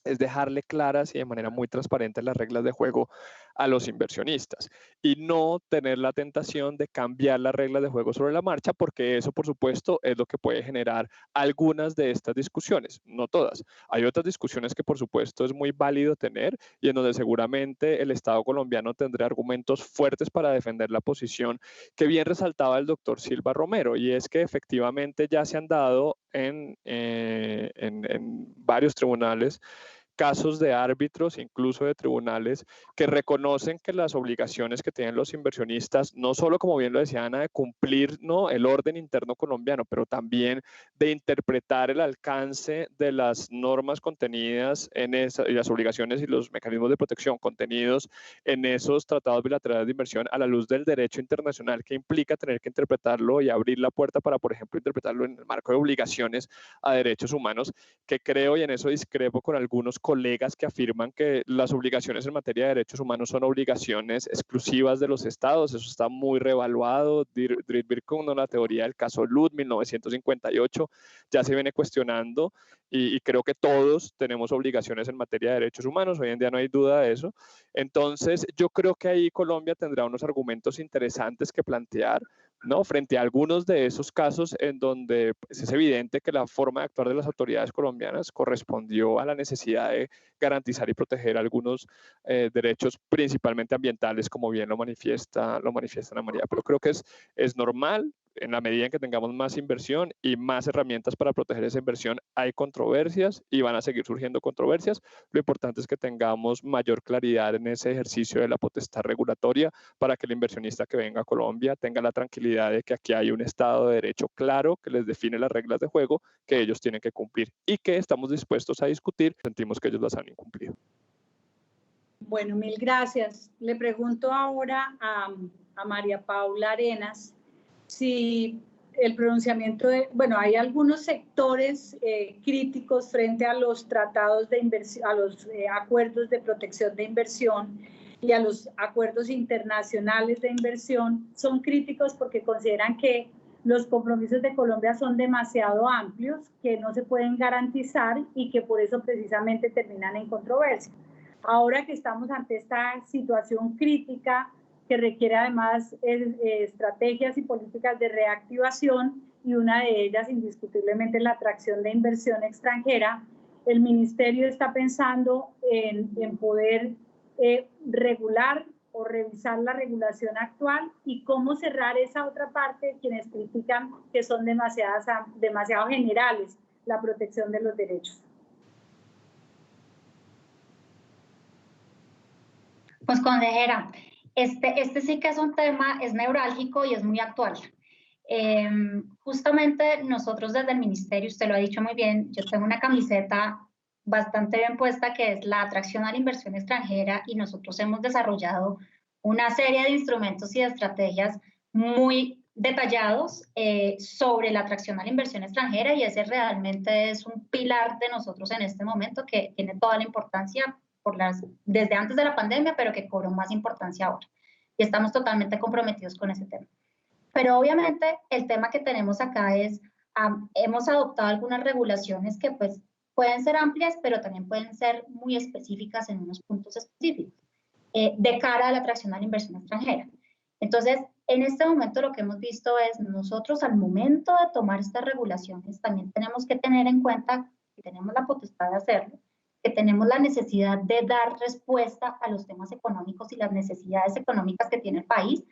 es dejarle claras y de manera muy transparente las reglas de juego a los inversionistas y no tener la tentación de cambiar las reglas de juego sobre la marcha, porque eso, por supuesto, es lo que puede generar algunas de estas discusiones, no todas. Hay otras discusiones que, por supuesto, es muy válido tener y en donde seguramente el Estado colombiano tendrá argumentos fuertes para defender la posición que bien resaltaba el doctor Silva Romero, y es que efectivamente ya se han dado en varios tribunales casos de árbitros, incluso de tribunales, que reconocen que las obligaciones que tienen los inversionistas, no solo, como bien lo decía Ana, de cumplir, ¿no?, el orden interno colombiano, pero también de interpretar el alcance de las normas contenidas en y las obligaciones y los mecanismos de protección contenidos en esos tratados bilaterales de inversión a la luz del derecho internacional, que implica tener que interpretarlo y abrir la puerta para, por ejemplo, interpretarlo en el marco de obligaciones a derechos humanos, que creo, y en eso discrepo con algunos colegas que afirman que las obligaciones en materia de derechos humanos son obligaciones exclusivas de los estados. Eso está muy reevaluado. Birkum, la teoría del caso Lud, 1958, ya se viene cuestionando y creo que todos tenemos obligaciones en materia de derechos humanos. Hoy en día no hay duda de eso. Entonces, yo creo que ahí Colombia tendrá unos argumentos interesantes que plantear, ¿no?, frente a algunos de esos casos en donde pues, es evidente que la forma de actuar de las autoridades colombianas correspondió a la necesidad de garantizar y proteger algunos derechos, principalmente ambientales, como bien lo manifiesta Ana María. Pero creo que es normal, en la medida en que tengamos más inversión y más herramientas para proteger esa inversión, hay controversias y van a seguir surgiendo controversias. Lo importante es que tengamos mayor claridad en ese ejercicio de la potestad regulatoria para que el inversionista que venga a Colombia tenga la tranquilidad de que aquí hay un Estado de Derecho claro que les define las reglas de juego que ellos tienen que cumplir y que estamos dispuestos a discutir. Sentimos que ellos las han incumplido. Bueno, mil gracias. Le pregunto ahora a María Paula Arenas si el pronunciamiento de, bueno, hay algunos sectores críticos frente a los tratados de inversión, a los acuerdos de protección de inversión y a los acuerdos internacionales de inversión, son críticos porque consideran que los compromisos de Colombia son demasiado amplios, que no se pueden garantizar y que por eso precisamente terminan en controversia. Ahora que estamos ante esta situación crítica que requiere además estrategias y políticas de reactivación, y una de ellas indiscutiblemente la atracción de inversión extranjera, el Ministerio está pensando en poder regular o revisar la regulación actual y cómo cerrar esa otra parte de quienes critican que son demasiado generales la protección de los derechos. Pues consejera, este sí que es un tema, es neurálgico y es muy actual. Justamente nosotros desde el Ministerio, usted lo ha dicho muy bien, yo tengo una camiseta bastante bien puesta que es la atracción a la inversión extranjera, y nosotros hemos desarrollado una serie de instrumentos y de estrategias muy detallados sobre la atracción a la inversión extranjera, y ese realmente es un pilar de nosotros en este momento que tiene toda la importancia desde antes de la pandemia, pero que cobró más importancia ahora. Y estamos totalmente comprometidos con ese tema. Pero obviamente el tema que tenemos acá es, hemos adoptado algunas regulaciones que pues pueden ser amplias, pero también pueden ser muy específicas en unos puntos específicos, de cara a la atracción a la inversión extranjera. Entonces, en este momento lo que hemos visto es, nosotros al momento de tomar estas regulaciones también tenemos que tener en cuenta que tenemos la potestad de hacerlo, que tenemos la necesidad de dar respuesta a los temas económicos y las necesidades económicas que tiene el país,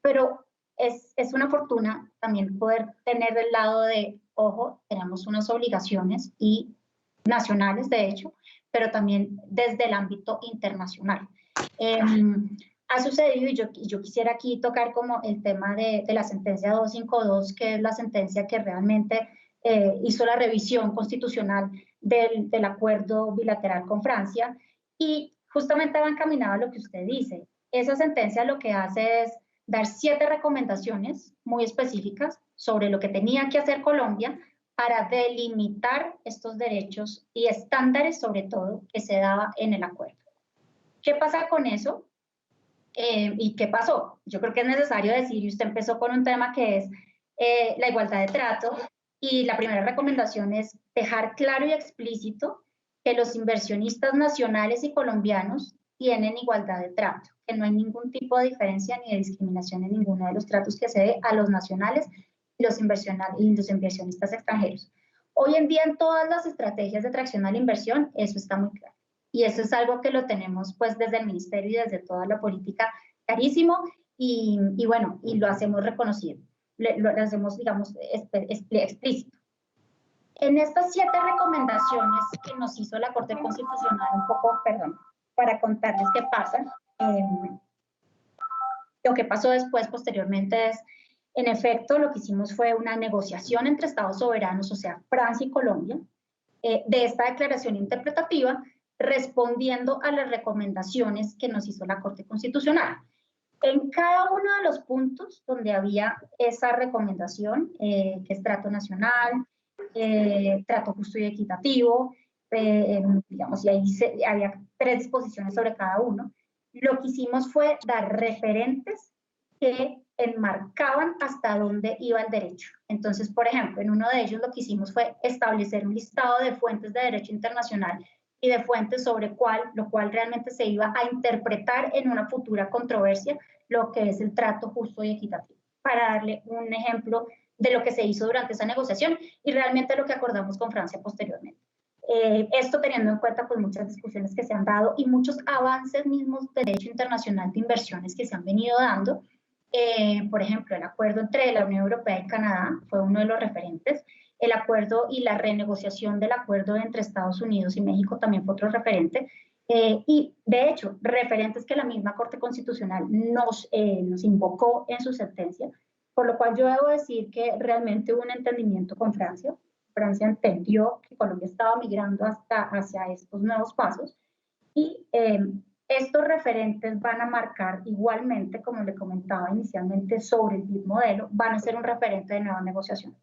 pero es una fortuna también poder tener del lado de, ojo, tenemos unas obligaciones y nacionales, de hecho, pero también desde el ámbito internacional. Ha sucedido, y yo quisiera aquí tocar como el tema de la sentencia 252, que es la sentencia que realmente hizo la revisión constitucional del acuerdo bilateral con Francia, y justamente va encaminado a lo que usted dice. Esa sentencia lo que hace es dar 7 recomendaciones muy específicas sobre lo que tenía que hacer Colombia para delimitar estos derechos y estándares, sobre todo, que se daba en el acuerdo. ¿Qué pasa con eso? ¿Y qué pasó? Yo creo que es necesario decir, y usted empezó con un tema que es la igualdad de trato, y la primera recomendación es dejar claro y explícito que los inversionistas nacionales y colombianos tienen igualdad de trato, que no hay ningún tipo de diferencia ni de discriminación en ninguno de los tratos que se dé a los nacionales y los inversionistas extranjeros. Hoy en día en todas las estrategias de atracción a la inversión eso está muy claro, y eso es algo que lo tenemos pues desde el Ministerio y desde toda la política clarísimo, y bueno, y lo hacemos reconocido, lo hacemos, digamos, explícito. En estas 7 recomendaciones que nos hizo la Corte Constitucional, un poco, perdón, para contarles qué pasa, lo que pasó después, posteriormente, es, en efecto, lo que hicimos fue una negociación entre estados soberanos, o sea, Francia y Colombia, de esta declaración interpretativa, respondiendo a las recomendaciones que nos hizo la Corte Constitucional. En cada uno de los puntos donde había esa recomendación, que es trato nacional, trato justo y equitativo, digamos, y ahí había 3 disposiciones sobre cada uno, lo que hicimos fue dar referentes que enmarcaban hasta dónde iba el derecho. Entonces, por ejemplo, en uno de ellos lo que hicimos fue establecer un listado de fuentes de derecho internacional y de fuentes sobre lo cual realmente se iba a interpretar en una futura controversia lo que es el trato justo y equitativo, para darle un ejemplo de lo que se hizo durante esa negociación y realmente lo que acordamos con Francia posteriormente. Esto teniendo en cuenta pues muchas discusiones que se han dado y muchos avances mismos de derecho internacional de inversiones que se han venido dando, Por ejemplo, el acuerdo entre la Unión Europea y Canadá fue uno de los referentes. El acuerdo y la renegociación del acuerdo entre Estados Unidos y México también fue otro referente. Y de hecho, referentes que la misma Corte Constitucional nos invocó en su sentencia, por lo cual yo debo decir que realmente hubo un entendimiento con Francia. Francia entendió que Colombia estaba migrando hacia estos nuevos pasos y estos referentes van a marcar igualmente, como le comentaba inicialmente sobre el BID modelo, van a ser un referente de nueva negociación.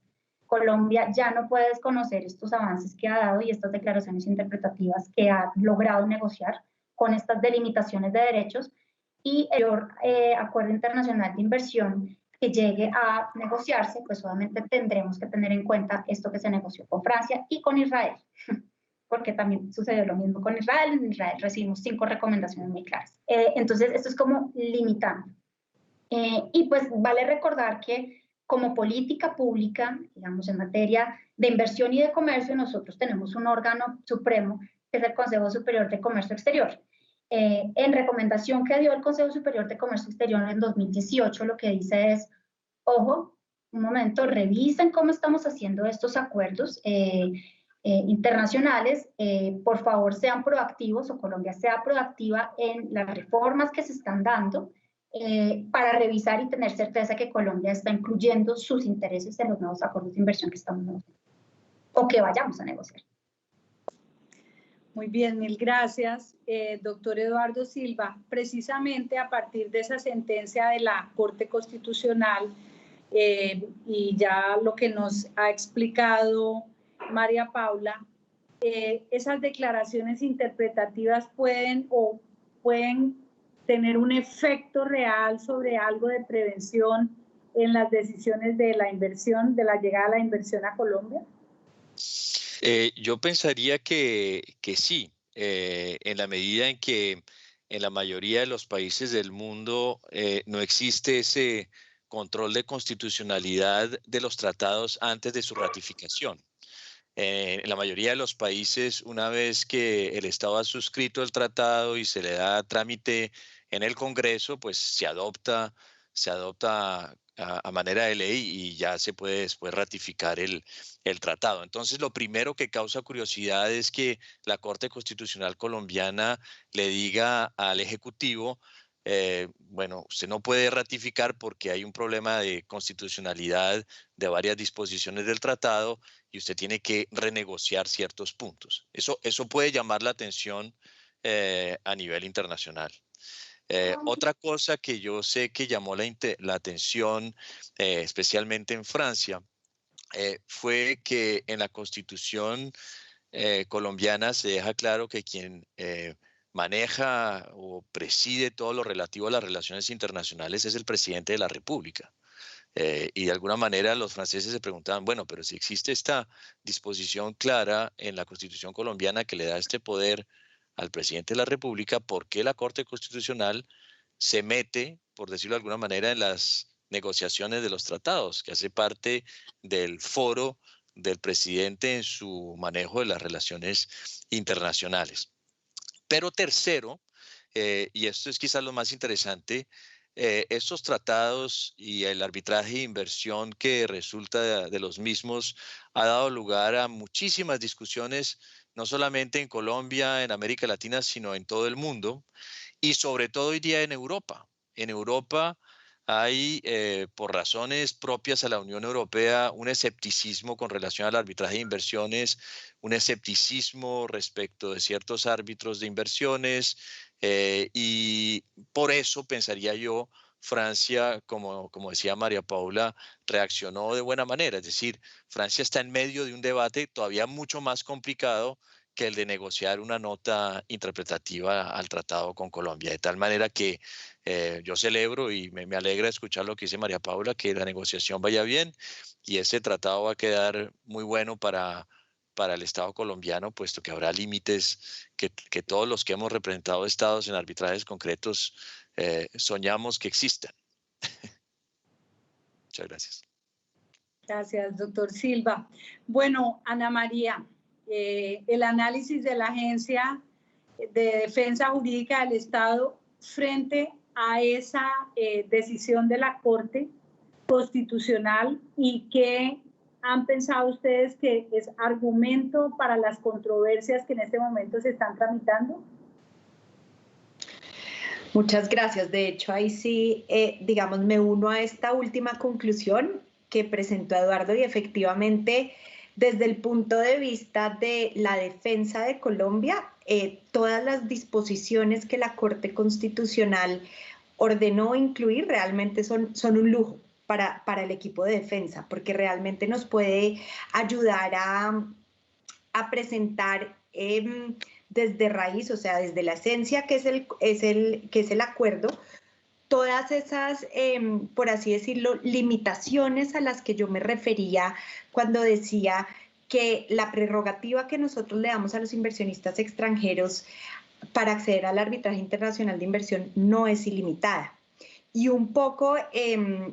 Colombia ya no puede desconocer estos avances que ha dado y estas declaraciones interpretativas que ha logrado negociar con estas delimitaciones de derechos y el acuerdo internacional de inversión que llegue a negociarse, pues obviamente tendremos que tener en cuenta esto que se negoció con Francia y con Israel, porque también sucedió lo mismo con Israel. En Israel recibimos 5 recomendaciones muy claras. Entonces, esto es como limitante. Y pues vale recordar que como política pública, digamos, en materia de inversión y de comercio, nosotros tenemos un órgano supremo, que es el Consejo Superior de Comercio Exterior. En recomendación que dio el Consejo Superior de Comercio Exterior en 2018, lo que dice es, ojo, un momento, revisen cómo estamos haciendo estos acuerdos internacionales, por favor sean proactivos, o Colombia sea proactiva en las reformas que se están dando, para revisar y tener certeza que Colombia está incluyendo sus intereses en los nuevos acuerdos de inversión que estamos negociando o que vayamos a negociar. Muy bien, mil gracias, doctor Eduardo Silva. Precisamente a partir de esa sentencia de la Corte Constitucional y ya lo que nos ha explicado María Paula, esas declaraciones interpretativas pueden tener un efecto real sobre algo de prevención en las decisiones de la inversión, de la llegada de la inversión a Colombia? Yo pensaría que sí, en la medida en que en la mayoría de los países del mundo no existe ese control de constitucionalidad de los tratados antes de su ratificación. En la mayoría de los países, una vez que el Estado ha suscrito el tratado y se le da trámite en el Congreso, pues se adopta a manera de ley y ya se puede después ratificar el tratado. Entonces, lo primero que causa curiosidad es que la Corte Constitucional colombiana le diga al Ejecutivo, bueno, usted no puede ratificar porque hay un problema de constitucionalidad de varias disposiciones del tratado y usted tiene que renegociar ciertos puntos. Eso puede llamar la atención a nivel internacional. Otra cosa que yo sé que llamó la atención, especialmente en Francia, fue que en la Constitución colombiana se deja claro que quien maneja o preside todo lo relativo a las relaciones internacionales es el presidente de la República. Y de alguna manera los franceses se preguntaban, bueno, pero si existe esta disposición clara en la Constitución colombiana que le da este poder al presidente de la República, ¿por qué la Corte Constitucional se mete, por decirlo de alguna manera, en las negociaciones de los tratados, que hace parte del foro del presidente en su manejo de las relaciones internacionales? Pero tercero, y esto es quizás lo más interesante, estos tratados y el arbitraje de inversión que resulta de los mismos ha dado lugar a muchísimas discusiones, no solamente en Colombia, en América Latina, sino en todo el mundo y sobre todo hoy día en Europa. En Europa hay, por razones propias a la Unión Europea, un escepticismo con relación al arbitraje de inversiones, un escepticismo respecto de ciertos árbitros de inversiones y por eso pensaría yo, Francia, como decía María Paula, reaccionó de buena manera. Es decir, Francia está en medio de un debate todavía mucho más complicado que el de negociar una nota interpretativa al tratado con Colombia. De tal manera que yo celebro y me alegra escuchar lo que dice María Paula, que la negociación vaya bien y ese tratado va a quedar muy bueno para el Estado colombiano, puesto que habrá límites que todos los que hemos representado estados en arbitrajes concretos soñamos que existan. Muchas gracias. Gracias, doctor Silva. Bueno, Ana María, el análisis de la Agencia de Defensa Jurídica del Estado frente a esa decisión de la Corte Constitucional y qué han pensado ustedes que es argumento para las controversias que en este momento se están tramitando? Muchas gracias. De hecho, ahí sí, digamos, me uno a esta última conclusión que presentó Eduardo y efectivamente, desde el punto de vista de la defensa de Colombia, todas las disposiciones que la Corte Constitucional ordenó incluir realmente son un lujo para el equipo de defensa, porque realmente nos puede ayudar a presentar desde raíz, o sea, desde la esencia que es el acuerdo, todas esas, por así decirlo, limitaciones a las que yo me refería cuando decía que la prerrogativa que nosotros le damos a los inversionistas extranjeros para acceder al arbitraje internacional de inversión no es ilimitada. Y un poco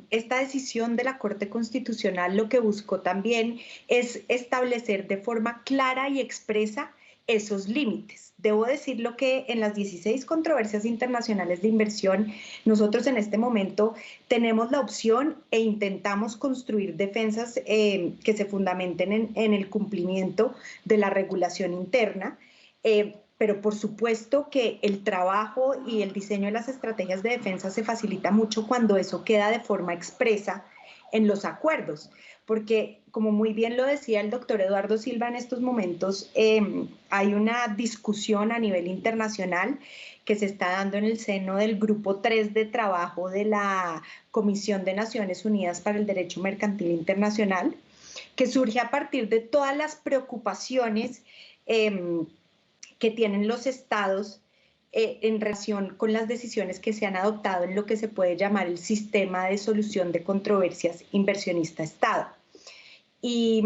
esta decisión de la Corte Constitucional lo que buscó también es establecer de forma clara y expresa esos límites. Debo decirlo que en las 16 controversias internacionales de inversión, nosotros en este momento tenemos la opción e intentamos construir defensas que se fundamenten en el cumplimiento de la regulación interna, pero por supuesto que el trabajo y el diseño de las estrategias de defensa se facilita mucho cuando eso queda de forma expresa en los acuerdos, porque como muy bien lo decía el doctor Eduardo Silva en estos momentos, hay una discusión a nivel internacional que se está dando en el seno del Grupo 3 de trabajo de la Comisión de Naciones Unidas para el Derecho Mercantil Internacional, que surge a partir de todas las preocupaciones que tienen los estados en relación con las decisiones que se han adoptado en lo que se puede llamar el sistema de solución de controversias inversionista-estado. Y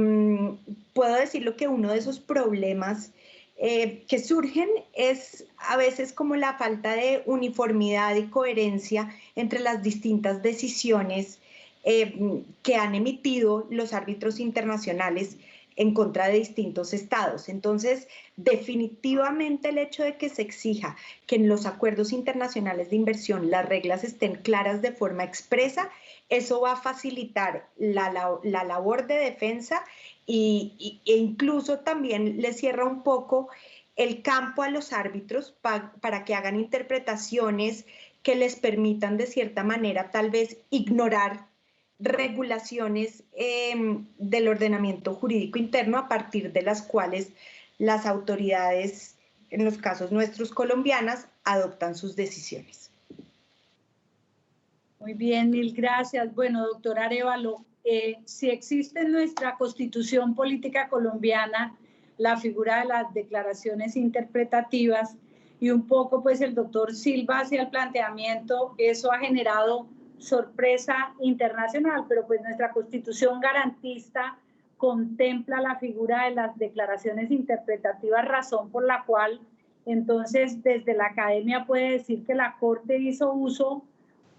puedo decirlo que uno de esos problemas que surgen es a veces como la falta de uniformidad y coherencia entre las distintas decisiones que han emitido los árbitros internacionales en contra de distintos estados. Entonces, definitivamente el hecho de que se exija que en los acuerdos internacionales de inversión las reglas estén claras de forma expresa, eso va a facilitar la labor de defensa e incluso también le cierra un poco el campo a los árbitros para que hagan interpretaciones que les permitan de cierta manera tal vez ignorar regulaciones del ordenamiento jurídico interno a partir de las cuales las autoridades, en los casos nuestros colombianas, adoptan sus decisiones. Muy bien, mil gracias. Bueno, doctor Arévalo, si existe en nuestra Constitución Política Colombiana la figura de las declaraciones interpretativas y un poco pues el doctor Silva hacía el planteamiento, eso ha generado sorpresa internacional, pero pues nuestra Constitución garantista contempla la figura de las declaraciones interpretativas, razón por la cual entonces desde la academia puede decir que la Corte hizo uso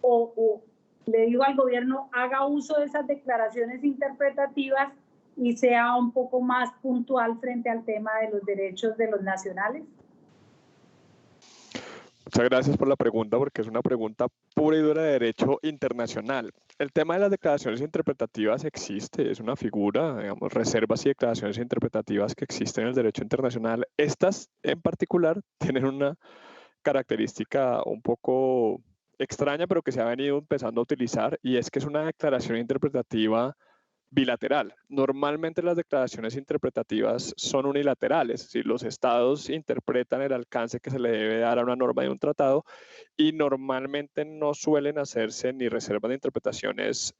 o le digo al gobierno haga uso de esas declaraciones interpretativas y sea un poco más puntual frente al tema de los derechos de los nacionales. Muchas gracias por la pregunta, porque es una pregunta pura y dura de derecho internacional. El tema de las declaraciones interpretativas existe, es una figura, digamos, reservas y declaraciones interpretativas que existen en el derecho internacional. Estas en particular tienen una característica un poco extraña, pero que se ha venido empezando a utilizar, y es que es una declaración interpretativa bilateral. Normalmente las declaraciones interpretativas son unilaterales, es decir, los estados interpretan el alcance que se le debe dar a una norma de un tratado y normalmente no suelen hacerse ni reservas de interpretaciones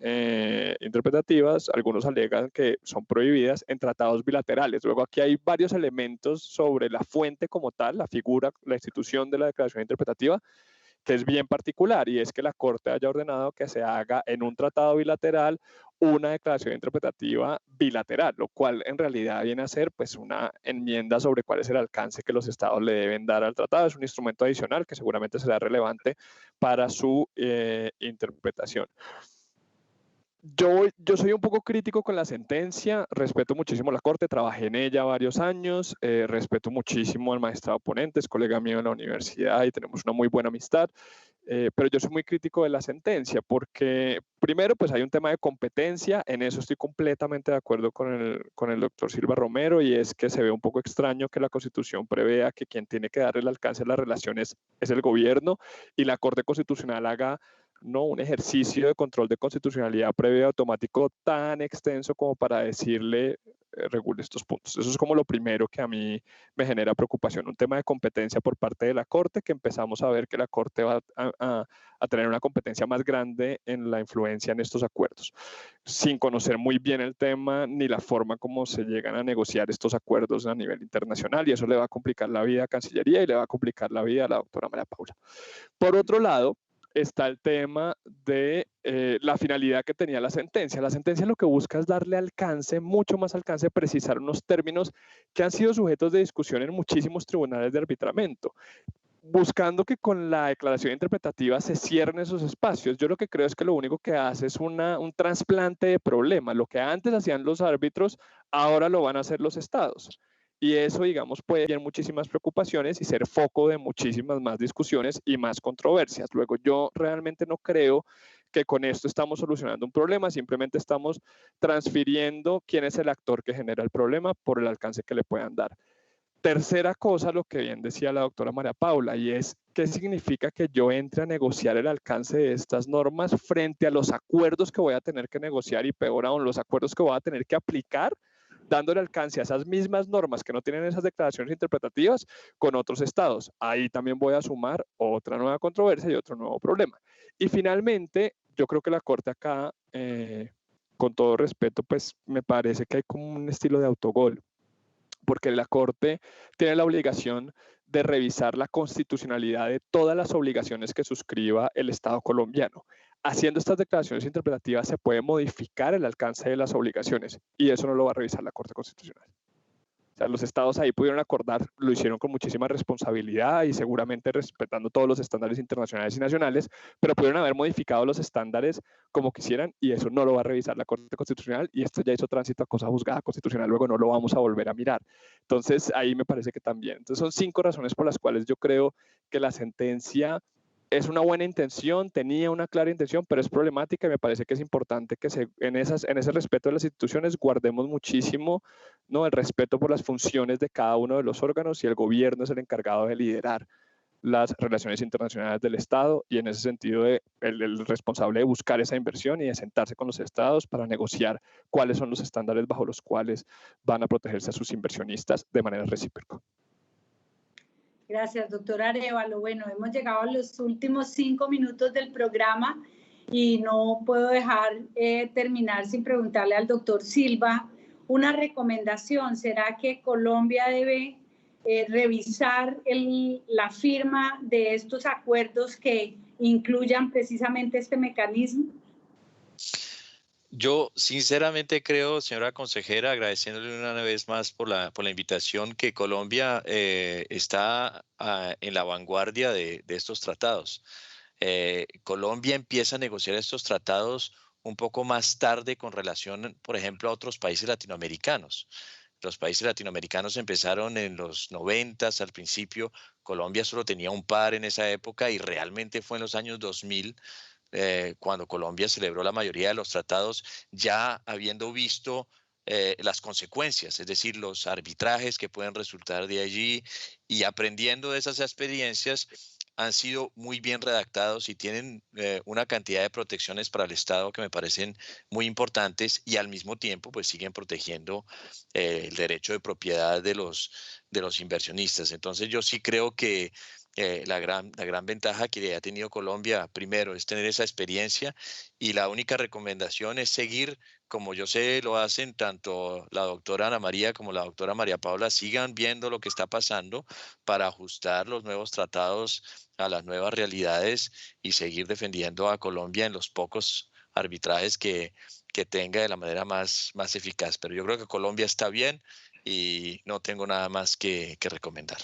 interpretativas, algunos alegan que son prohibidas en tratados bilaterales. Luego aquí hay varios elementos sobre la fuente como tal, la figura, la institución de la declaración interpretativa, que es bien particular, y es que la Corte haya ordenado que se haga en un tratado bilateral una declaración interpretativa bilateral, lo cual en realidad viene a ser pues una enmienda sobre cuál es el alcance que los estados le deben dar al tratado. Es un instrumento adicional que seguramente será relevante para su interpretación. Yo soy un poco crítico con la sentencia, respeto muchísimo la Corte, trabajé en ella varios años, respeto muchísimo al magistrado ponente, es colega mío en la universidad y tenemos una muy buena amistad, pero yo soy muy crítico de la sentencia porque primero pues hay un tema de competencia, en eso estoy completamente de acuerdo con el doctor Silva Romero, y es que se ve un poco extraño que la Constitución prevea que quien tiene que darle el alcance a las relaciones es el gobierno y la Corte Constitucional haga no un ejercicio de control de constitucionalidad previo y automático tan extenso como para decirle regule estos puntos. Eso es como lo primero que a mí me genera preocupación, un tema de competencia por parte de la Corte, que empezamos a ver que la Corte va a tener una competencia más grande en la influencia en estos acuerdos, sin conocer muy bien el tema ni la forma como se llegan a negociar estos acuerdos a nivel internacional, y eso le va a complicar la vida a Cancillería y le va a complicar la vida a la doctora María Paula. Por otro lado, está el tema de la finalidad que tenía la sentencia. La sentencia lo que busca es darle alcance, mucho más alcance, precisar unos términos que han sido sujetos de discusión en muchísimos tribunales de arbitramiento, buscando que con la declaración interpretativa se cierren esos espacios. Yo lo que creo es que lo único que hace es un trasplante de problemas. Lo que antes hacían los árbitros, ahora lo van a hacer los estados. Y eso, digamos, puede tener muchísimas preocupaciones y ser foco de muchísimas más discusiones y más controversias. Luego, yo realmente no creo que con esto estamos solucionando un problema, simplemente estamos transfiriendo quién es el actor que genera el problema por el alcance que le puedan dar. Tercera cosa, lo que bien decía la doctora María Paula, y es qué significa que yo entre a negociar el alcance de estas normas frente a los acuerdos que voy a tener que negociar y peor aún, los acuerdos que voy a tener que aplicar, dándole alcance a esas mismas normas que no tienen esas declaraciones interpretativas con otros estados. Ahí también voy a sumar otra nueva controversia y otro nuevo problema. Y finalmente, yo creo que la Corte acá, con todo respeto, pues me parece que hay como un estilo de autogol, porque la Corte tiene la obligación de revisar la constitucionalidad de todas las obligaciones que suscriba el Estado colombiano. Haciendo estas declaraciones interpretativas se puede modificar el alcance de las obligaciones, y eso no lo va a revisar la Corte Constitucional. O sea, los estados ahí pudieron acordar, lo hicieron con muchísima responsabilidad y seguramente respetando todos los estándares internacionales y nacionales, pero pudieron haber modificado los estándares como quisieran, y eso no lo va a revisar la Corte Constitucional, y esto ya hizo tránsito a cosa juzgada constitucional, luego no lo vamos a volver a mirar. Entonces, ahí me parece que también. Entonces, son 5 razones por las cuales yo creo que la sentencia es una buena intención, tenía una clara intención, pero es problemática, y me parece que es importante que en ese respeto de las instituciones guardemos muchísimo, ¿no?, el respeto por las funciones de cada uno de los órganos, y el gobierno es el encargado de liderar las relaciones internacionales del Estado, y en ese sentido el responsable de buscar esa inversión y de sentarse con los estados para negociar cuáles son los estándares bajo los cuales van a protegerse a sus inversionistas de manera recíproca. Gracias, doctor Arévalo. Bueno, hemos llegado a los últimos 5 minutos del programa y no puedo dejar terminar sin preguntarle al doctor Silva una recomendación. ¿Será que Colombia debe revisar la firma de estos acuerdos que incluyan precisamente este mecanismo? Yo sinceramente creo, señora consejera, agradeciéndole una vez más por la invitación, que Colombia está en la vanguardia de estos tratados. Colombia empieza a negociar estos tratados un poco más tarde con relación, por ejemplo, a otros países latinoamericanos. Los países latinoamericanos empezaron en los 90s al principio. Colombia solo tenía un par en esa época, y realmente fue en los años 2000 cuando Colombia celebró la mayoría de los tratados, ya habiendo visto las consecuencias, es decir, los arbitrajes que pueden resultar de allí, y aprendiendo de esas experiencias, han sido muy bien redactados y tienen una cantidad de protecciones para el Estado que me parecen muy importantes, y al mismo tiempo pues siguen protegiendo el derecho de propiedad de los inversionistas. Entonces yo sí creo que la gran ventaja que ha tenido Colombia, primero, es tener esa experiencia, y la única recomendación es seguir, como yo sé lo hacen tanto la doctora Ana María como la doctora María Paula, sigan viendo lo que está pasando para ajustar los nuevos tratados a las nuevas realidades y seguir defendiendo a Colombia en los pocos arbitrajes que tenga de la manera más eficaz. Pero yo creo que Colombia está bien y no tengo nada más que recomendar.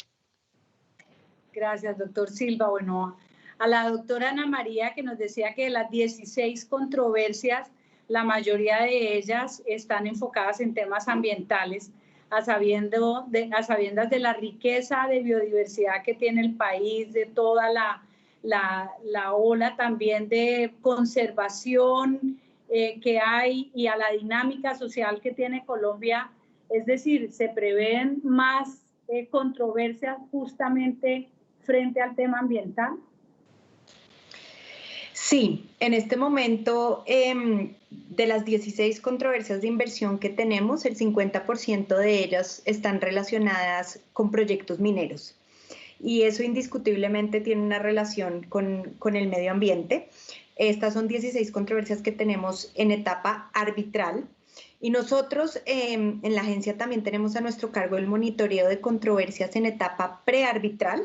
Gracias, doctor Silva. Bueno, a la doctora Ana María, que nos decía que de las 16 controversias la mayoría de ellas están enfocadas en temas ambientales, a sabiendas de la riqueza de biodiversidad que tiene el país, de toda la ola también de conservación que hay y a la dinámica social que tiene Colombia. Es decir, se prevén más controversias justamente frente al tema ambiental. Sí, en este momento de las 16 controversias de inversión que tenemos, el 50% de ellas están relacionadas con proyectos mineros. Y eso indiscutiblemente tiene una relación con el medio ambiente. Estas son 16 controversias que tenemos en etapa arbitral. Y nosotros en la agencia también tenemos a nuestro cargo el monitoreo de controversias en etapa prearbitral.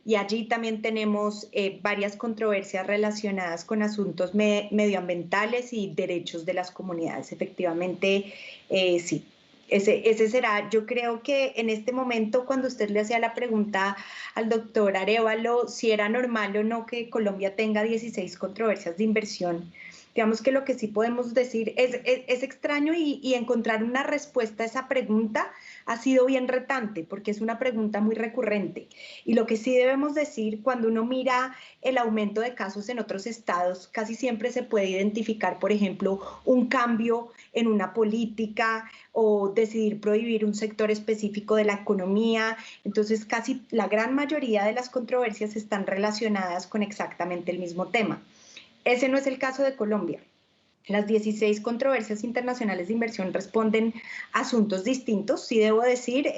Y allí también tenemos varias controversias relacionadas con asuntos medioambientales y derechos de las comunidades. Efectivamente, sí. Ese será, yo creo que en este momento, cuando usted le hacía la pregunta al doctor Arévalo, si era normal o no que Colombia tenga 16 controversias de inversión, digamos que lo que sí podemos decir es extraño y encontrar una respuesta a esa pregunta ha sido bien retante, porque es una pregunta muy recurrente. Y lo que sí debemos decir, cuando uno mira el aumento de casos en otros estados, casi siempre se puede identificar, por ejemplo, un cambio en una política o decidir prohibir un sector específico de la economía. Entonces, casi la gran mayoría de las controversias están relacionadas con exactamente el mismo tema. Ese no es el caso de Colombia. Las 16 controversias internacionales de inversión responden a asuntos distintos. Sí debo decir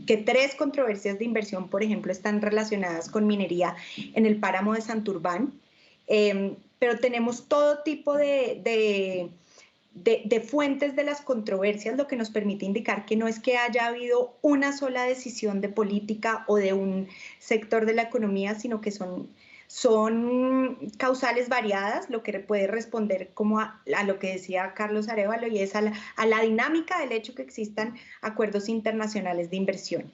que 3 controversias de inversión, por ejemplo, están relacionadas con minería en el páramo de Santurbán, pero tenemos todo tipo de fuentes de las controversias, lo que nos permite indicar que no es que haya habido una sola decisión de política o de un sector de la economía, sino que son causales variadas, lo que puede responder como a lo que decía Carlos Arévalo, y es a la dinámica del hecho que existan acuerdos internacionales de inversión.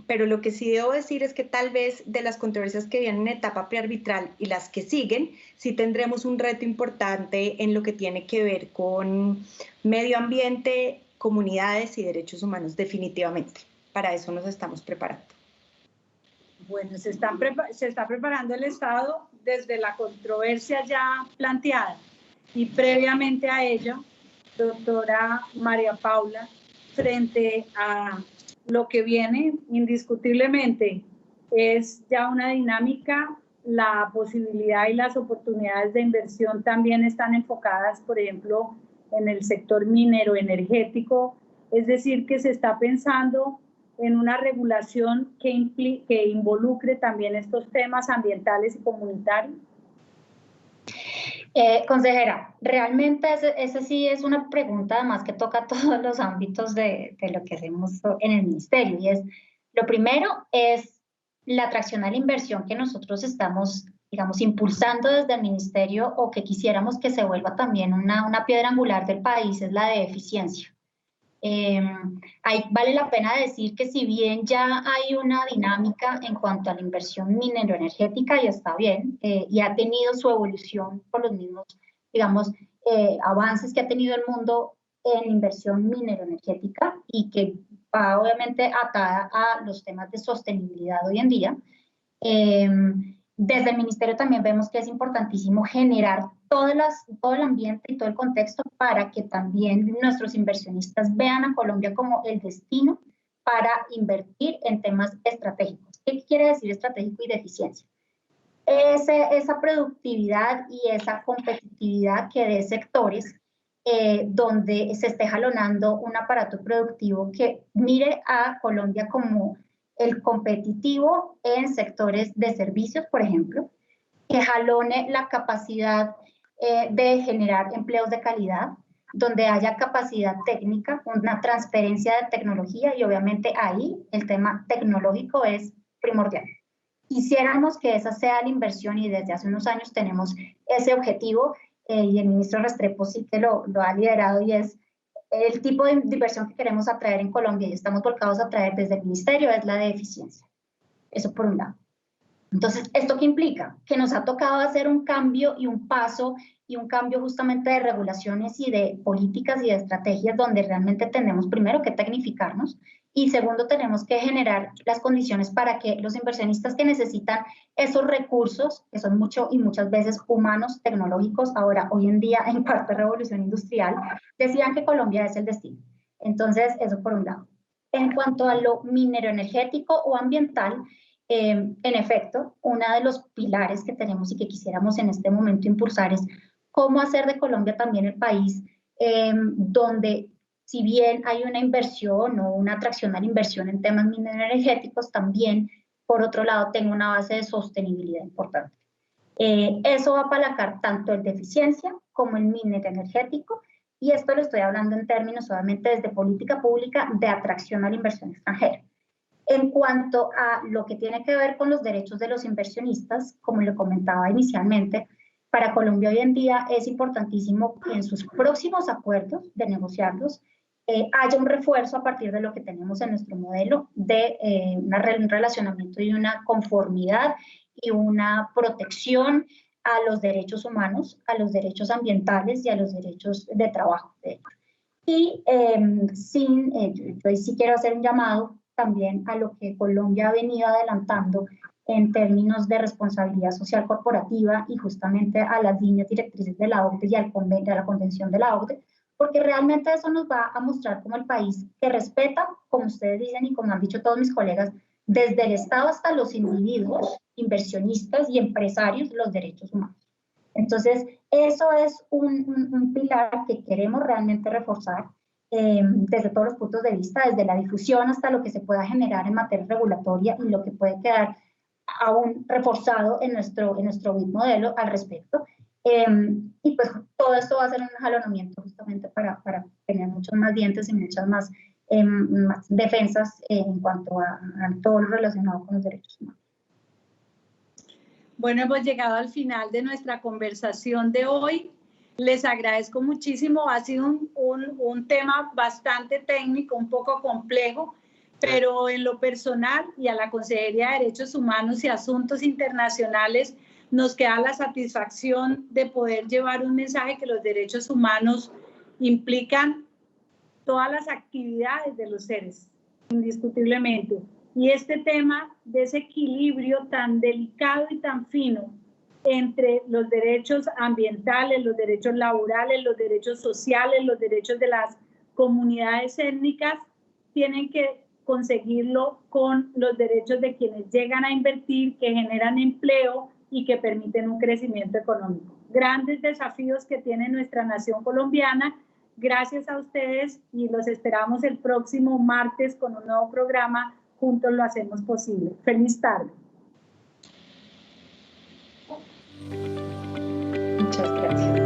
Pero lo que sí debo decir es que tal vez de las controversias que vienen en etapa prearbitral y las que siguen, sí tendremos un reto importante en lo que tiene que ver con medio ambiente, comunidades y derechos humanos, definitivamente. Para eso nos estamos preparando. Bueno, se está preparando el Estado desde la controversia ya planteada y previamente a ello, doctora María Paula, frente a lo que viene indiscutiblemente es ya una dinámica, la posibilidad y las oportunidades de inversión también están enfocadas, por ejemplo, en el sector minero energético, es decir, que se está pensando en una regulación que involucre también estos temas ambientales y comunitarios? Consejera, realmente ese sí es una pregunta además que toca todos los ámbitos de lo que hacemos en el ministerio, y es, lo primero es la atracción a la inversión que nosotros estamos, digamos, impulsando desde el ministerio, o que quisiéramos que se vuelva también una piedra angular del país, es la de eficiencia. Ahí vale la pena decir que si bien ya hay una dinámica en cuanto a la inversión minero-energética, y está bien, y ha tenido su evolución por los mismos, digamos, avances que ha tenido el mundo en inversión minero-energética, y que va obviamente atada a los temas de sostenibilidad hoy en día, desde el ministerio también vemos que es importantísimo generar todo el ambiente y todo el contexto para que también nuestros inversionistas vean a Colombia como el destino para invertir en temas estratégicos. ¿Qué quiere decir estratégico y de eficiencia? Esa productividad y esa competitividad que dé sectores donde se esté jalonando un aparato productivo que mire a Colombia como el competitivo en sectores de servicios, por ejemplo, que jalone la capacidad de generar empleos de calidad, donde haya capacidad técnica, una transferencia de tecnología, y obviamente ahí el tema tecnológico es primordial. Quisiéramos que esa sea la inversión, y desde hace unos años tenemos ese objetivo, y el ministro Restrepo sí que lo ha liderado, y es el tipo de inversión que queremos atraer en Colombia y estamos volcados a traer desde el ministerio, es la de eficiencia. Eso por un lado. Entonces, ¿esto qué implica? Que nos ha tocado hacer un cambio y un paso y un cambio justamente de regulaciones y de políticas y de estrategias donde realmente tenemos primero que tecnificarnos y segundo tenemos que generar las condiciones para que los inversionistas que necesitan esos recursos, que son muchas veces humanos, tecnológicos, ahora hoy en día en cuarta revolución industrial, decían que Colombia es el destino. Entonces, eso por un lado. En cuanto a lo mineroenergético o ambiental, en efecto, uno de los pilares que tenemos y que quisiéramos en este momento impulsar es cómo hacer de Colombia también el país donde, si bien hay una inversión o una atracción a la inversión en temas mineroenergéticos, también, por otro lado, tenga una base de sostenibilidad importante. Eso va a apalacar tanto el de eficiencia como el mineroenergético, y esto lo estoy hablando en términos obviamente desde política pública de atracción a la inversión extranjera. En cuanto a lo que tiene que ver con los derechos de los inversionistas, como lo comentaba inicialmente, para Colombia hoy en día es importantísimo que en sus próximos acuerdos de negociarlos haya un refuerzo a partir de lo que tenemos en nuestro modelo de un relacionamiento y una conformidad y una protección a los derechos humanos, a los derechos ambientales y a los derechos de trabajo. Y yo sí quiero hacer un llamado también a lo que Colombia ha venido adelantando en términos de responsabilidad social corporativa y justamente a las líneas directrices de la OCDE y a la convención de la OCDE, porque realmente eso nos va a mostrar como el país que respeta, como ustedes dicen y como han dicho todos mis colegas, desde el Estado hasta los individuos, inversionistas y empresarios, los derechos humanos. Entonces, eso es un pilar que queremos realmente reforzar desde todos los puntos de vista, desde la difusión hasta lo que se pueda generar en materia regulatoria y lo que puede quedar aún reforzado en nuestro BID modelo al respecto. Y pues todo esto va a ser un jalonamiento justamente para tener muchos más dientes y muchas más defensas en cuanto a todo lo relacionado con los derechos humanos. Bueno, hemos llegado al final de nuestra conversación de hoy. Les agradezco muchísimo. Ha sido un tema bastante técnico, un poco complejo, pero en lo personal y a la Consejería de Derechos Humanos y Asuntos Internacionales nos queda la satisfacción de poder llevar un mensaje que los derechos humanos implican todas las actividades de los seres, indiscutiblemente. Y este tema de ese equilibrio tan delicado y tan fino entre los derechos ambientales, los derechos laborales, los derechos sociales, los derechos de las comunidades étnicas, tienen que conseguirlo con los derechos de quienes llegan a invertir, que generan empleo y que permiten un crecimiento económico. Grandes desafíos que tiene nuestra nación colombiana. Gracias a ustedes y los esperamos el próximo martes con un nuevo programa. Juntos lo hacemos posible. Feliz tarde. Muchas gracias.